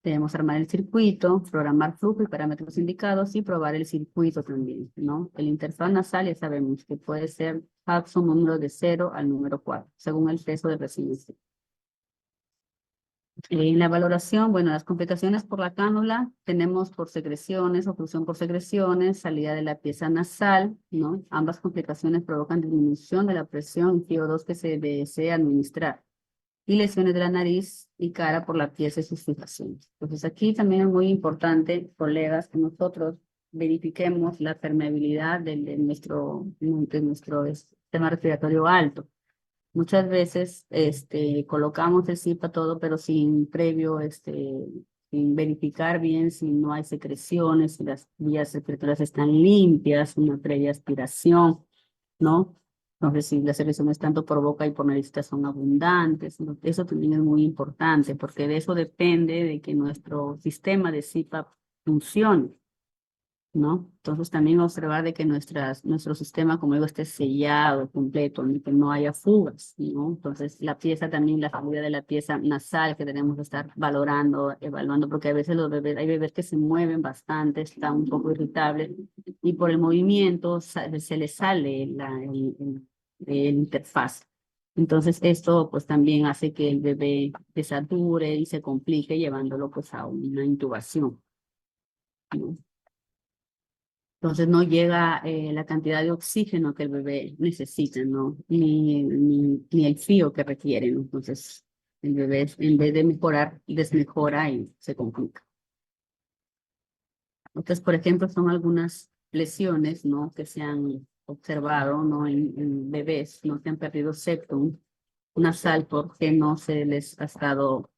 Debemos armar el circuito, programar flujo y parámetros indicados y probar el circuito también, ¿no? El interfaz nasal ya sabemos que puede ser Hudson número de 0 al número 4, según el peso de residencia. En la valoración, bueno, las complicaciones por la cánula tenemos por secreciones, oclusión por secreciones, salida de la pieza nasal, ¿no? Ambas complicaciones provocan disminución de la presión FiO2 que se desea administrar y lesiones de la nariz y cara por la pieza y sus fijaciones. Entonces aquí también es muy importante, colegas, que nosotros verifiquemos la permeabilidad de nuestro sistema respiratorio alto. Muchas veces colocamos el CIPA todo, pero sin previo, sin verificar bien si no hay secreciones, si las vías respiratorias están limpias, una previa aspiración, ¿no? Entonces, si las secreciones tanto por boca y por nariz son abundantes, ¿no? Eso también es muy importante, porque de eso depende de que nuestro sistema de CIPAP funcione, ¿no? Entonces también observar de que nuestro sistema, como digo, esté sellado, completo, ni que no haya fugas, ¿no? Entonces la pieza también, la salida de la pieza nasal que tenemos que estar valorando, evaluando, porque a veces hay bebés que se mueven bastante, están un poco irritables, y por el movimiento se les sale el interfaz. Entonces esto pues también hace que el bebé desature y se complique llevándolo pues a una intubación, ¿no? Entonces no llega la cantidad de oxígeno que el bebé necesita, ¿no? Ni el frío que requiere, ¿no? Entonces el bebé en vez de mejorar, desmejora y se complica. Entonces, por ejemplo, son algunas lesiones, ¿no? Que se han observado, ¿no? En bebés, ¿no? Que han perdido septum nasal porque no se les ha estado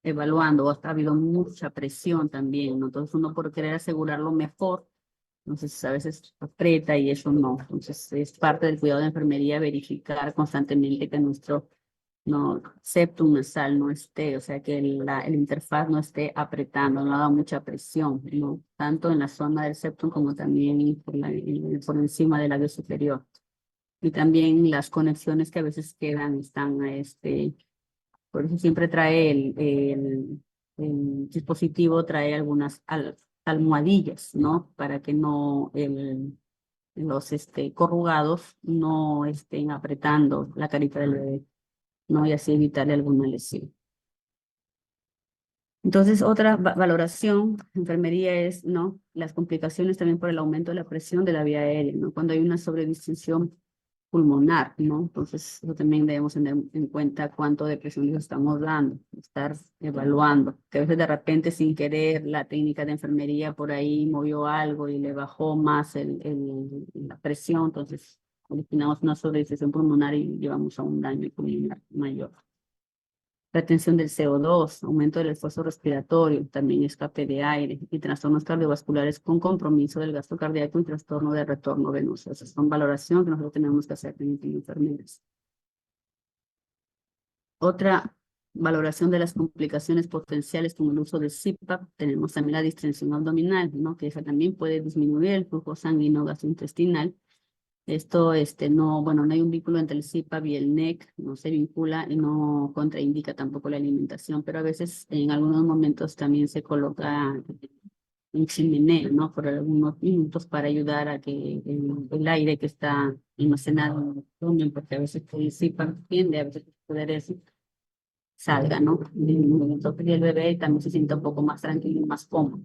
evaluando, o ha habido mucha presión también, ¿no? Entonces uno por querer asegurarlo mejor, entonces a veces aprieta y eso no. Entonces es parte del cuidado de enfermería verificar constantemente que nuestro septum nasal no esté, o sea que el interfaz no esté apretando, no haga mucha presión, ¿no? Tanto en la zona del septum como también por encima del labio superior. Y también las conexiones que a veces quedan están por eso siempre trae el dispositivo, trae algunas almohadillas, ¿no? Para que no los corrugados no estén apretando la carita del bebé, ¿no? Y así evitarle alguna lesión. Entonces, otra valoración, enfermería es, ¿no? Las complicaciones también por el aumento de la presión de la vía aérea, ¿no? Cuando hay una sobredistensión pulmonar, ¿no? Entonces, eso también debemos tener en cuenta cuánto de presión les estamos dando, estar evaluando, que a veces de repente sin querer la técnica de enfermería por ahí movió algo y le bajó más la presión, entonces originamos una sobredistensión pulmonar y llevamos a un daño pulmonar mayor. Retención del CO2, aumento del esfuerzo respiratorio, también escape de aire y trastornos cardiovasculares con compromiso del gasto cardíaco y trastorno de retorno venoso. Esas son valoraciones que nosotros tenemos que hacer también como enfermeras. Otra valoración de las complicaciones potenciales con el uso de CPAP, tenemos también la distensión abdominal, ¿no? Que esa también puede disminuir el flujo sanguíneo gastrointestinal. Esto, no hay un vínculo entre el CPAP y el NEC, no se vincula y no contraindica tampoco la alimentación, pero a veces en algunos momentos también se coloca un chimenea, ¿no? Por algunos minutos para ayudar a que el aire que está almacenado en el abdomen, porque a veces el CPAP tiende a veces poder eso, salga, ¿no? Entonces el bebé también se siente un poco más tranquilo y más cómodo.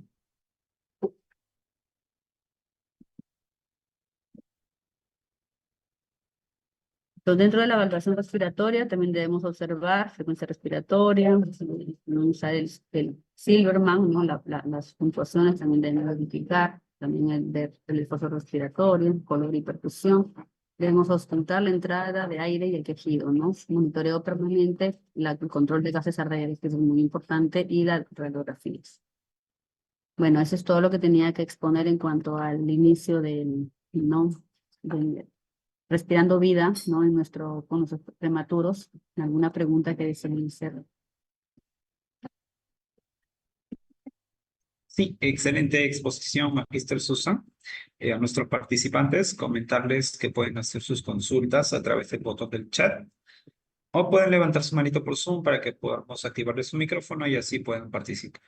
Entonces, dentro de la evaluación respiratoria también debemos observar frecuencia respiratoria, usar el Silverman, ¿no? Las puntuaciones también debemos verificar, también el esfuerzo respiratorio, color y percusión. Debemos auscultar la entrada de aire y el quejido, ¿no? Monitoreo permanente, el control de gases arteriales, que es muy importante, y las radiografías. Bueno, eso es todo lo que tenía que exponer en cuanto al inicio ¿no? Respirando vida, ¿no? Con nuestros prematuros. ¿Alguna pregunta que deseen hacer? Sí, excelente exposición, Magíster Susan. A nuestros participantes, comentarles que pueden hacer sus consultas a través del botón del chat o pueden levantar su manito por Zoom para que podamos activarles su micrófono y así puedan participar.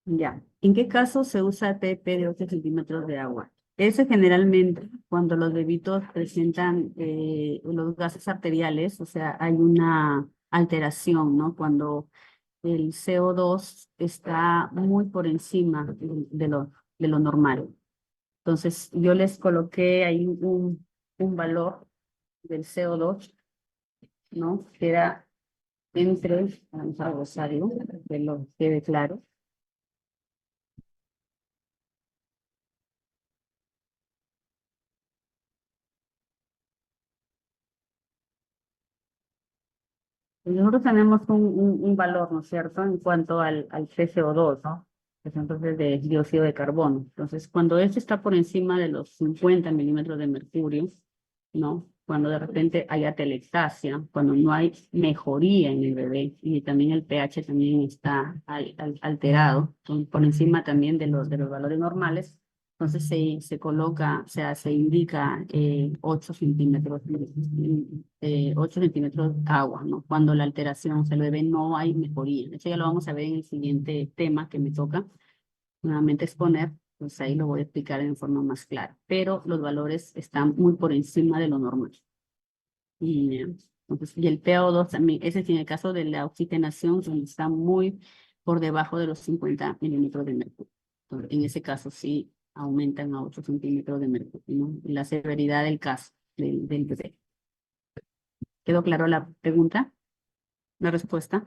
Ya. ¿En qué caso se usa TP de 8 centímetros de agua? Ese generalmente cuando los bebitos presentan los gases arteriales, o sea, hay una alteración, ¿no? Cuando el CO2 está muy por encima de lo normal. Entonces, yo les coloqué ahí un valor del CO2, ¿no? Que era entre, vamos a gozarlo, que lo quede claro. Nosotros tenemos un valor, ¿no es cierto?, en cuanto al PCO2, ¿no? Que es entonces de dióxido de carbono. Entonces, cuando este está por encima de los 50 milímetros de mercurio, ¿no? Cuando de repente hay atelectasia, cuando no hay mejoría en el bebé y también el pH también está alterado, por encima también de los valores normales, entonces se coloca, o sea, se indica 8 centímetros, 8 centímetros agua, ¿no? Cuando la alteración se lo ve, no hay mejoría. Eso ya lo vamos a ver en el siguiente tema que me toca nuevamente exponer, pues ahí lo voy a explicar en forma más clara. Pero los valores están muy por encima de lo normal. Y, entonces, y el PO2 también, ese tiene el caso de la oxigenación, donde está muy por debajo de los 50 milímetros de mercurio. Entonces, en ese caso sí aumentan a 8 centímetros de mercurio, ¿no? Y la severidad del caso del bebé. ¿Quedó claro la pregunta? ¿La respuesta?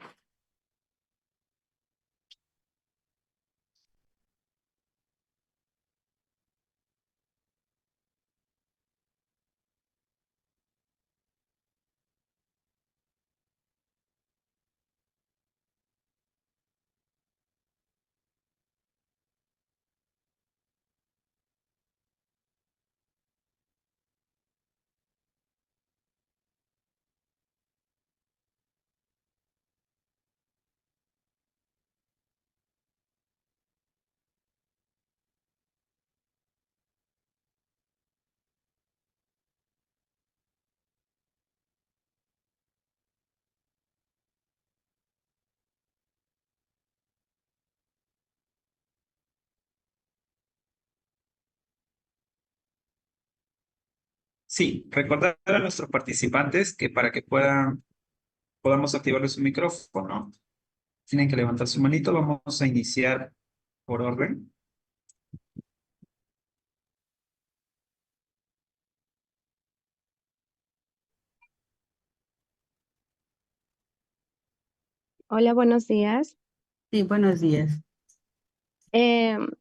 Sí, recordar a nuestros participantes que para que podamos activarles su micrófono, tienen que levantar su manito. Vamos a iniciar por orden. Hola, buenos días. Sí, buenos días.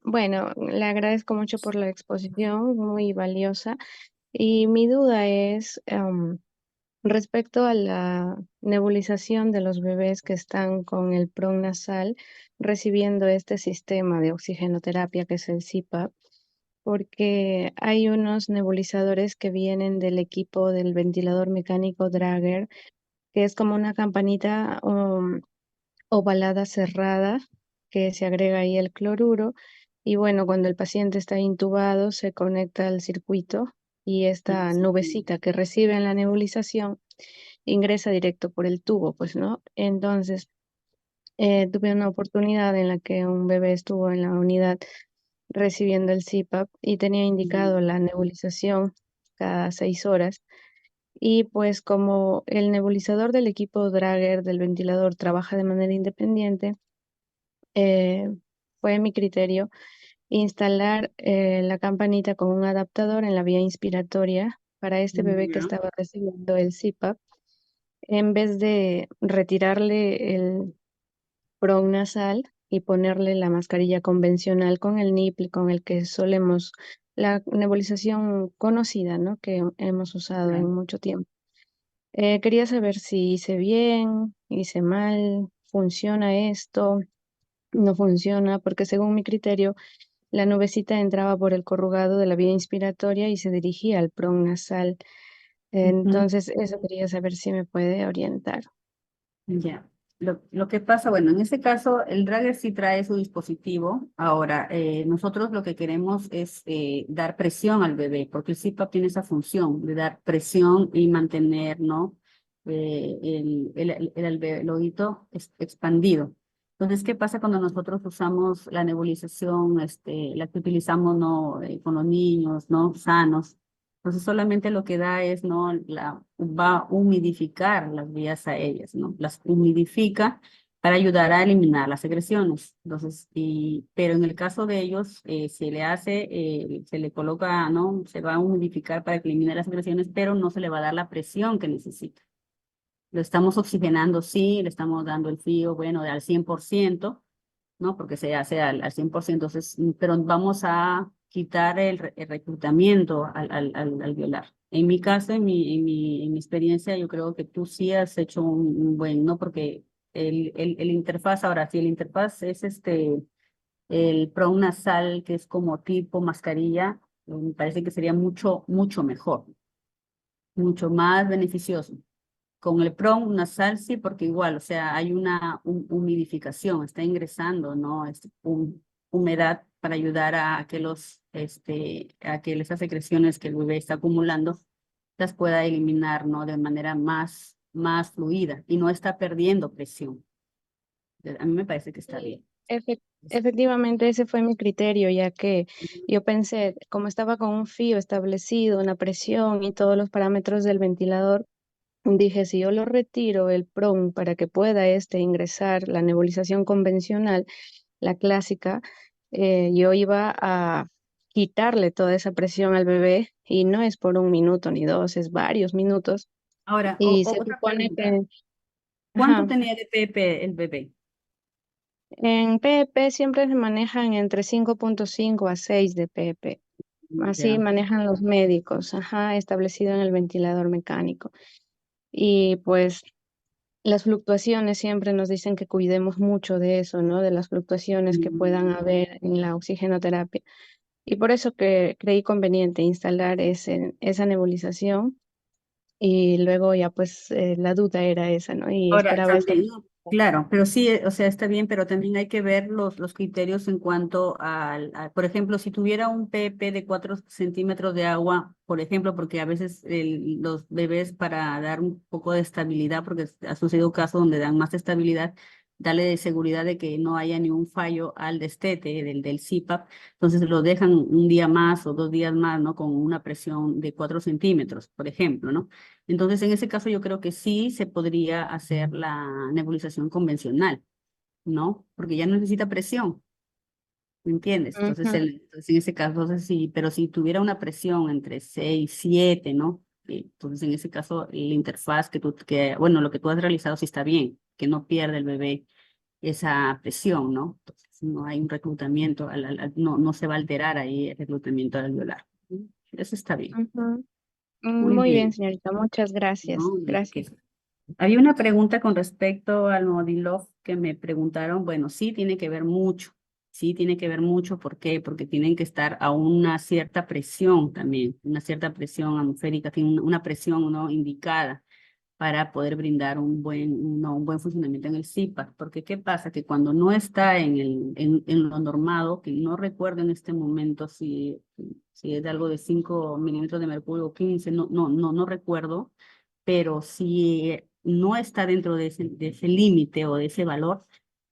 Bueno, le agradezco mucho por la exposición, muy valiosa. Y mi duda es respecto a la nebulización de los bebés que están con el PRON nasal recibiendo este sistema de oxigenoterapia que es el CPAP, porque hay unos nebulizadores que vienen del equipo del ventilador mecánico Drager, que es como una campanita ovalada cerrada que se agrega ahí el cloruro y bueno, cuando el paciente está intubado se conecta al circuito y esta nubecita que recibe en la nebulización ingresa directo por el tubo, pues, ¿no? Entonces, tuve una oportunidad en la que un bebé estuvo en la unidad recibiendo el CPAP y tenía indicado la nebulización cada 6 horas. Y pues como el nebulizador del equipo Drager del ventilador trabaja de manera independiente, eh, fue mi criterio instalar la campanita con un adaptador en la vía inspiratoria para este bebé que Ya. estaba recibiendo el CPAP, en vez de retirarle el PRON nasal y ponerle la mascarilla convencional con el NIPL con el que solemos, la nebulización conocida, ¿no? Que hemos usado en mucho tiempo. Quería saber si hice bien, hice mal, funciona esto, no funciona, porque según mi criterio, la nubecita entraba por el corrugado de la vía inspiratoria y se dirigía al PRON nasal. Ujú. Entonces, eso quería saber si me puede orientar. Ya. Lo que pasa, bueno, en este caso el Dragger sí trae su dispositivo. Ahora, nosotros lo que queremos es dar presión al bebé, porque el CPAP tiene esa función de dar presión y mantener, ¿no? El oído expandido. Entonces, ¿qué pasa cuando nosotros usamos la nebulización, la que utilizamos, ¿no? Con los niños, ¿no? Sanos. Entonces, solamente lo que da es, ¿no? Va a humidificar las vías aéreas, ¿no? Las humidifica para ayudar a eliminar las secreciones. Entonces, pero en el caso de ellos, se le coloca, ¿no? Se va a humidificar para que elimine las secreciones, pero no se le va a dar la presión que necesita. Lo estamos oxigenando, sí, le estamos dando el frío, bueno, al 100%, ¿no? Porque se hace al 100%, entonces, pero vamos a quitar el reclutamiento al violar. En mi caso, en mi experiencia, yo creo que tú sí has hecho un buen, ¿no? Porque el interfaz, ahora sí, el interfaz es el pronasal, que es como tipo mascarilla, me parece que sería mucho mejor, mucho más beneficioso. Con el PRON nasal sí, porque igual, o sea, hay una humidificación, está ingresando, ¿no? Humedad para ayudar a que esas secreciones que el bebé está acumulando las pueda eliminar, ¿no? De manera más fluida y no está perdiendo presión. A mí me parece que está bien. Efectivamente, ese fue mi criterio, ya que yo pensé, como estaba con un fío establecido, una presión y todos los parámetros del ventilador, dije, si yo lo retiro el PRON para que pueda ingresar la nebulización convencional, la clásica, yo iba a quitarle toda esa presión al bebé y no es por 1 minuto ni dos, es varios minutos. Ahora, Y se otra supone pregunta. que, ¿Cuánto ajá, tenía de PP el bebé? en PEP siempre se manejan entre 5.5 a 6 de PEP. Así Ya. manejan los médicos, ajá, establecido en el ventilador mecánico. Y pues las fluctuaciones siempre nos dicen que cuidemos mucho de eso, ¿no? De las fluctuaciones que puedan haber en la oxigenoterapia. Y por eso que creí conveniente instalar esa nebulización y luego ya pues la duda era esa, ¿no? Y Ahora, esperaba esta. también, claro, pero sí, o sea, está bien, pero también hay que ver los criterios en cuanto por ejemplo, si tuviera un PP de 4 centímetros de agua, por ejemplo, porque a veces los bebés para dar un poco de estabilidad, porque ha sucedido casos donde dan más estabilidad, darle de seguridad de que no haya ni un fallo al destete del CPAP, entonces lo dejan un día más o 2 días más, ¿no? Con una presión de 4 centímetros, por ejemplo, ¿no? Entonces, en ese caso yo creo que sí se podría hacer la nebulización convencional, ¿no? Porque ya no necesita presión, ¿me entiendes? Entonces, Ujú, entonces, en ese caso, entonces sí, pero si tuviera una presión entre 6 7, ¿no? Entonces, en ese caso, la interfaz bueno, lo que tú has realizado sí está bien, que no pierde el bebé esa presión, ¿no? Entonces, no hay un reclutamiento, no se va a alterar ahí el reclutamiento al violar. Eso está bien. ujú. Muy Muy bien, bien, señorita, muchas gracias. ¿no? Gracias. Había una pregunta con respecto al Modilov que me preguntaron, bueno, sí tiene que ver mucho, sí tiene que ver mucho, ¿por qué? Porque tienen que estar a una cierta presión también, una cierta presión atmosférica, tiene una presión, ¿no? Indicada para poder brindar un buen funcionamiento en el CPAP, porque ¿qué pasa? Que cuando no está en lo normado, que no recuerdo en este momento si es de algo de 5 milímetros de mercurio o 15, no recuerdo, pero si no está dentro de ese límite o de ese valor,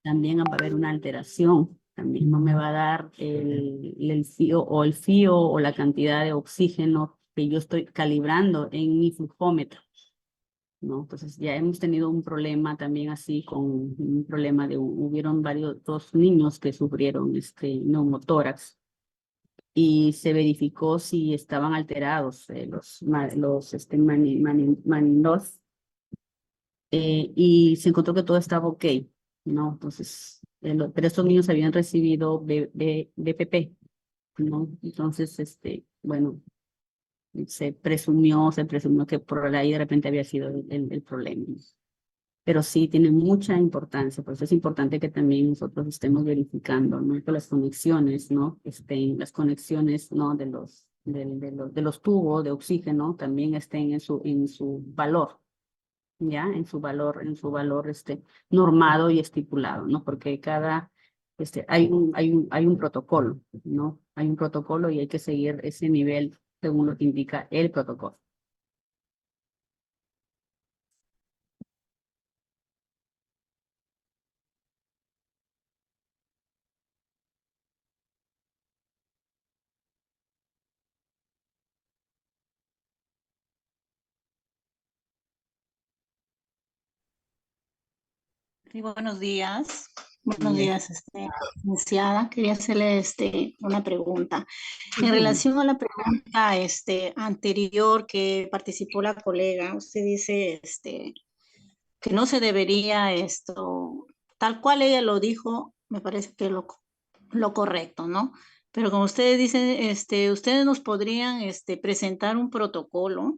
también va a haber una alteración. También no me va a dar el fío o la cantidad de oxígeno que yo estoy calibrando en mi flujómetro, ¿no? Entonces ya hemos tenido un problema también así con un problema hubieron dos niños que sufrieron neumotórax y se verificó si estaban alterados maninos, y se encontró que todo estaba ok, ¿no? Entonces, pero estos niños habían recibido BPP, ¿no? Entonces, bueno, se presumió que por ahí de repente había sido el problema. Pero sí tiene mucha importancia, por eso es importante que también nosotros estemos verificando, ¿no? Que las conexiones, ¿no? Las conexiones, ¿no? De los tubos de oxígeno también estén en su valor, ¿ya? En su valor, normado y estipulado, ¿no? Porque hay un protocolo, ¿no? Hay un protocolo y hay que seguir ese nivel según lo que indica el protocolo. Sí, buenos días. Bien. Buenos días, licenciada. Quería hacerle una pregunta. En Ujú. relación a la pregunta anterior que participó la colega, usted dice que no se debería tal cual ella lo dijo, me parece que lo correcto, ¿no? Pero como ustedes dicen, ustedes nos podrían presentar un protocolo,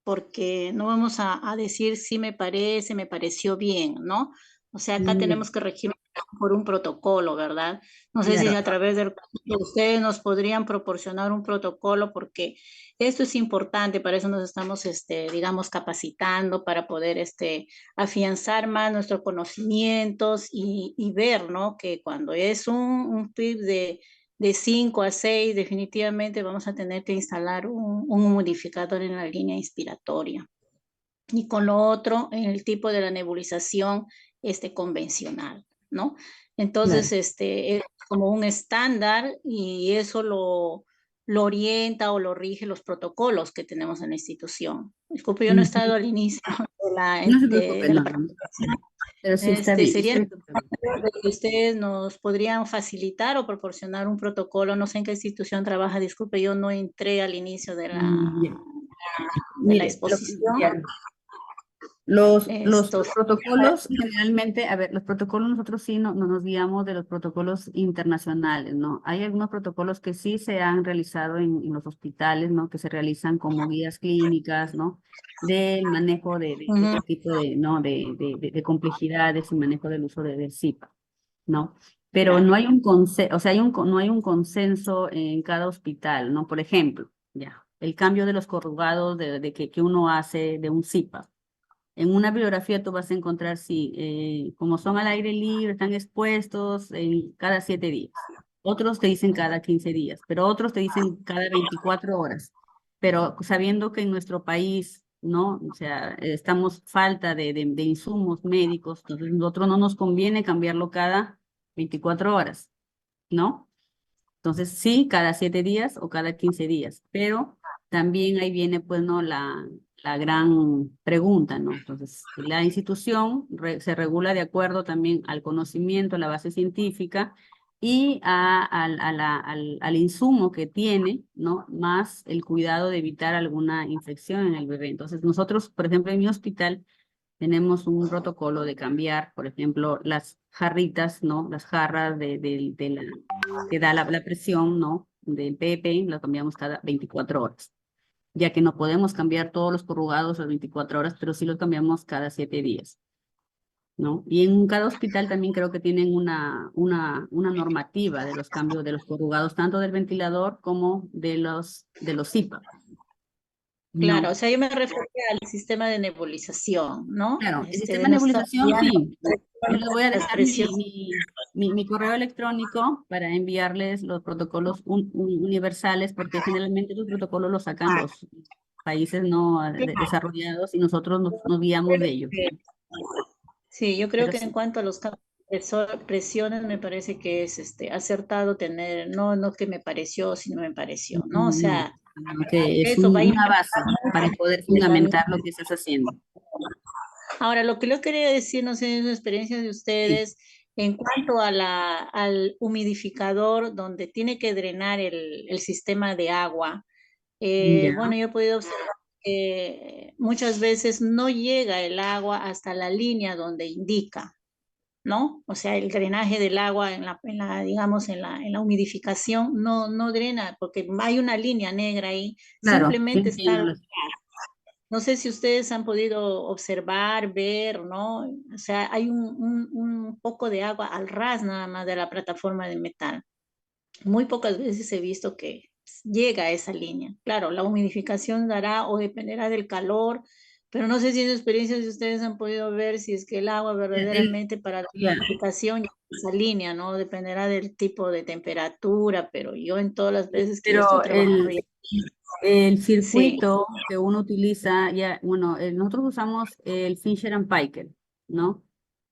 porque no vamos a decir si me parece, me pareció bien, ¿no? O sea, acá Mm, tenemos que regirnos por un protocolo, ¿verdad? No sé si Claro, a través del ustedes nos podrían proporcionar un protocolo, porque esto es importante, para eso nos estamos, digamos, capacitando para poder, afianzar más nuestros conocimientos y ver, ¿no? Que cuando es un PIB de 5 a 6, definitivamente vamos a tener que instalar un humidificador en la línea inspiratoria. Y con lo otro, en el tipo de la nebulización convencional, ¿no? claro. Entonces, es como un estándar y eso lo orienta o lo rige los protocolos que tenemos en la institución. Disculpe, yo no he Ujú. estado al inicio No se preocupe, de la no, no. presentación. Pero sí está bien. Sería Está bien. de que ustedes nos podrían facilitar o proporcionar un protocolo. No sé en qué institución trabaja, disculpe, yo no entré al inicio Ya. de la Mire, exposición. ya. Los Esto, protocolos generalmente, a ver, los protocolos nosotros sí no nos guiamos de los protocolos internacionales, ¿no? Hay algunos protocolos que sí se han realizado en los hospitales, ¿no? Que se realizan como guías clínicas, ¿no? Del manejo de ujú, este tipo de, ¿no? De complejidades y manejo del uso del SIPA, ¿no? Pero claro. no hay o sea, no hay un consenso en cada hospital, ¿no? Por ejemplo, ya, el cambio de los corrugados que uno hace de un SIPA. En una bibliografía tú vas a encontrar, sí, como son al aire libre, están expuestos cada 7 días. Otros te dicen cada 15 días, pero otros te dicen cada 24 horas. Pero sabiendo que en nuestro país, ¿no? O sea, estamos falta de insumos médicos, entonces nosotros no nos conviene cambiarlo cada 24 horas, ¿no? Entonces, sí, cada 7 días o cada 15 días, pero también ahí viene, pues, ¿no? La gran pregunta, ¿no? Entonces, la institución se regula de acuerdo también al conocimiento, a la base científica y al insumo que tiene, ¿no? Más el cuidado de evitar alguna infección en el bebé. Entonces, nosotros, por ejemplo, en mi hospital, tenemos un protocolo de cambiar, por ejemplo, las jarritas, ¿no? Las jarras que da la presión, ¿no? Del PP, lo cambiamos cada 24 horas, ya que no podemos cambiar todos los corrugados las 24 horas, pero sí los cambiamos cada 7 días, ¿no? Y en cada hospital también creo que tienen una normativa de los cambios de los corrugados, tanto del ventilador como de los SIPA, Claro, ¿no? o sea, yo me refería al sistema de nebulización, ¿no? Claro, el sistema De de no estar nebulización, cambiando sí. Yo les voy a las dejar presiones. mi correo electrónico para enviarles los protocolos universales, porque generalmente los protocolos los sacan los países no desarrollados y nosotros nos guiamos de ellos. Sí, yo creo Pero que en sí, cuanto a los campos de presiones, me parece que es acertado tener, no que me pareció, sino me pareció, ¿no? O no, sea, sino que es eso va a una base para poder fundamentar lo que estás haciendo. Ahora, lo que yo quería decir, no sé, es la experiencia de Sí, ustedes en cuanto a al humidificador donde tiene que drenar el sistema de agua. ya, Bueno, yo he podido observar que muchas veces no llega el agua hasta la línea donde indica, ¿no? O sea, el drenaje del agua digamos, en la humidificación no drena porque hay una línea negra ahí, claro, sí simplemente entiendo. está. No sé si ustedes han podido observar, ver, ¿no? O sea, hay un poco de agua al ras nada más de la plataforma de metal. Muy pocas veces he visto que llega a esa línea. Claro, la humidificación dará o dependerá del calor, pero no sé si en experiencias de ustedes han podido ver si es que el agua verdaderamente para la Ya, humidificación llega a esa línea, ¿no? Dependerá del tipo de temperatura, pero yo en todas las veces que yo estoy pero trabajando, el sí, circuito que uno utiliza, ya, bueno, nosotros usamos el Fisher and Paykel, ¿no?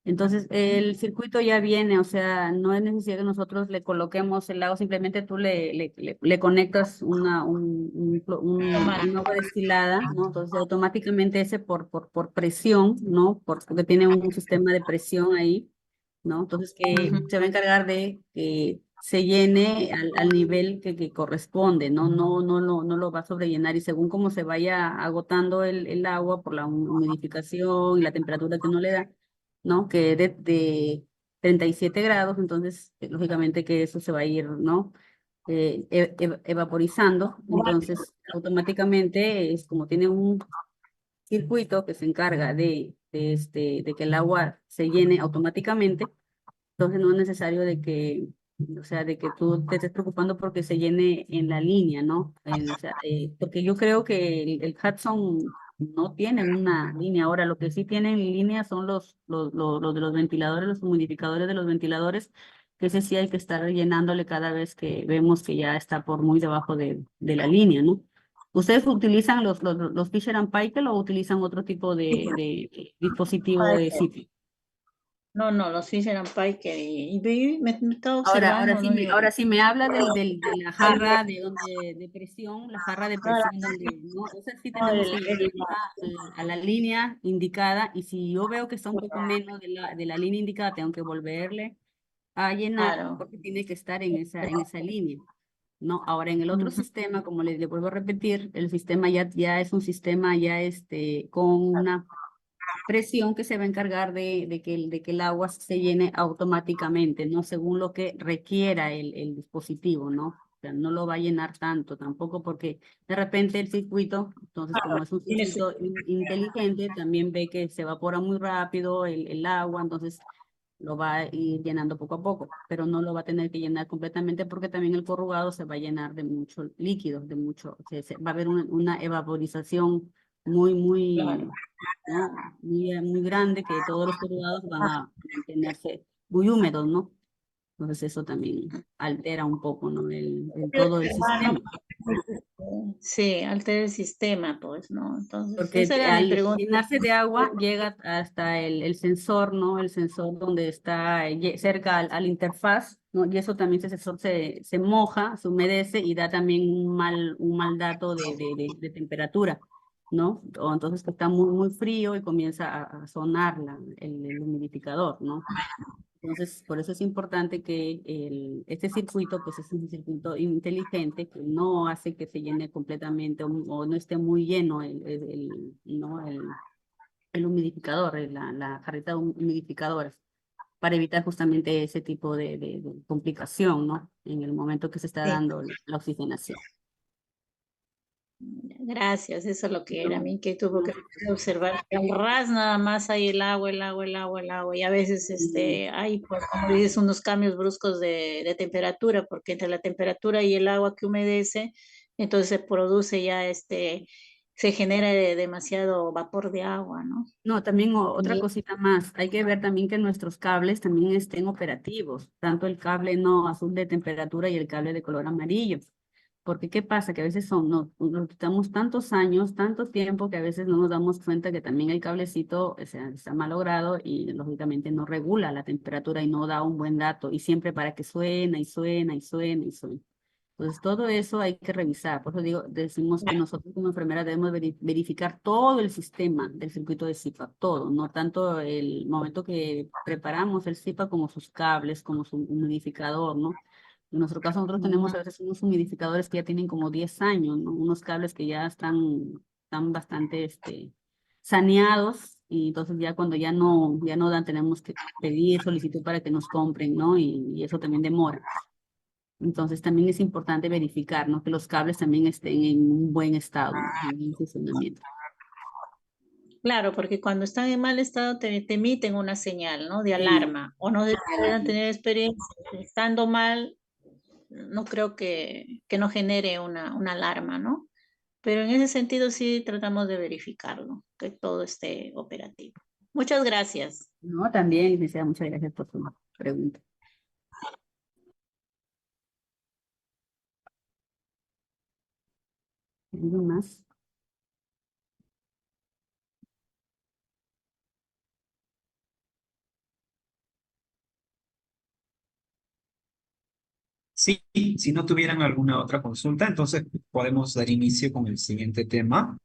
Entonces, el circuito ya viene, o sea, no es necesario que nosotros le coloquemos el agua, simplemente tú le conectas un agua destilada, ¿no? Entonces, automáticamente ese por presión, ¿no? Porque tiene un sistema de presión ahí, ¿no? Entonces, que Ujú. se va a encargar de que se llene al nivel que corresponde, ¿no? No lo va a sobrellenar y según cómo se vaya agotando el agua por la humidificación y la temperatura que uno le da, ¿no? Que de 37 grados, entonces, lógicamente que eso se va a ir, ¿no? Evaporizando, entonces automáticamente es como tiene un circuito que se encarga de que el agua se llene automáticamente, entonces no es necesario de que, o sea, de que tú te estés preocupando porque se llene en la línea, ¿no? O sea, porque yo creo que el Hudson no tiene una línea. Ahora, lo que sí tienen línea son los de los ventiladores, los humidificadores de los ventiladores, que ese sí hay que estar llenándole cada vez que vemos que ya está por muy debajo de la línea, ¿no? ¿Ustedes utilizan los Fisher and Paykel o utilizan otro tipo de dispositivo de sitio? No, no, los Fisher and Paykel me estaba Ahora, observando, ¿no? ahora sí me habla de la jarra de presión, la jarra de presión donde, ¿no? Esa sí tenemos que llenarla a la línea indicada y si yo veo que está un poco menos de la línea indicada, tengo que volverle a llenar Claro. porque tiene que estar en esa línea, ¿no? Ahora, en el otro Ujú. sistema, como le vuelvo a repetir, el sistema ya es un sistema ya con una presión que se va a encargar de que el agua se llene automáticamente, ¿no? Según lo que requiera el dispositivo, ¿no? O sea, no lo va a llenar tanto tampoco porque de repente el circuito, entonces como es un Tiene su- circuito inteligente, también ve que se evapora muy rápido el agua, entonces lo va a ir llenando poco a poco, pero no lo va a tener que llenar completamente porque también el corrugado se va a llenar de mucho líquido, de mucho, va a haber una evaporización muy, Claro. ¿no? Muy grande que todos los corrugados van a mantenerse muy húmedos, ¿no? Entonces eso también altera un poco, ¿no? Todo el Hermano, sistema. sí, altera el sistema, pues, ¿no? Entonces, Porque esa era mi al pregunta. llenarse de agua llega hasta el sensor, ¿no? El sensor donde está cerca al interfaz, ¿no? Y eso también ese sensor se moja, se humedece y da también un mal dato de temperatura, ¿no? O entonces que está muy frío y comienza a sonar el humidificador, ¿no? Entonces, por eso es importante que este circuito, pues es un circuito inteligente que no hace que se llene completamente o no esté muy lleno ¿no? el humidificador, la jarrita humidificadora, para evitar justamente ese tipo de complicación, ¿no? En el momento que se está Sí, dando la oxigenación. gracias, eso es lo que era No, mi inquietud, no, porque observar que al ras nada más hay el agua, el agua, el agua, el agua, y a veces mm, hay, pues, como dices, unos cambios bruscos de temperatura, porque entre la temperatura y el agua que humedece, entonces se produce ya se genera demasiado vapor de agua, ¿no? no, también otra Y cosita más, hay que ver también que nuestros cables también estén operativos, tanto el cable no azul de temperatura y el cable de color amarillo. Porque ¿qué pasa? Que a veces nos quitamos tantos años, tanto tiempo, que a veces no nos damos cuenta que también el cablecito, o sea, está malogrado y lógicamente no regula la temperatura y no da un buen dato. Y siempre para que suena y suena y suena y suena. Entonces, todo eso hay que revisar. Por eso digo, decimos que nosotros como enfermera debemos verificar todo el sistema del circuito de CIPAP, todo, no tanto el momento que preparamos el CIPAP como sus cables, como su humidificador, ¿no? En nuestro caso, nosotros tenemos a veces unos humidificadores que ya tienen como 10 años, ¿no? Unos cables que ya están bastante saneados y entonces ya cuando ya no dan, tenemos que pedir solicitud para que nos compren, ¿no? Y eso también demora. Entonces también es importante verificar, ¿no? Que los cables también estén en un buen estado, ¿no? En buen funcionamiento. claro, porque cuando están en mal estado te emiten una señal, ¿no? De Sí, alarma, o no de puedan alarma. tener experiencia estando mal, no creo que no genere una alarma, ¿no? Pero en ese sentido sí tratamos de verificarlo, que todo esté operativo. Muchas gracias. No, también, licenciada, muchas gracias por su pregunta. ¿Alguien más? Sí, si no tuvieran alguna otra consulta, entonces podemos dar inicio con el siguiente tema.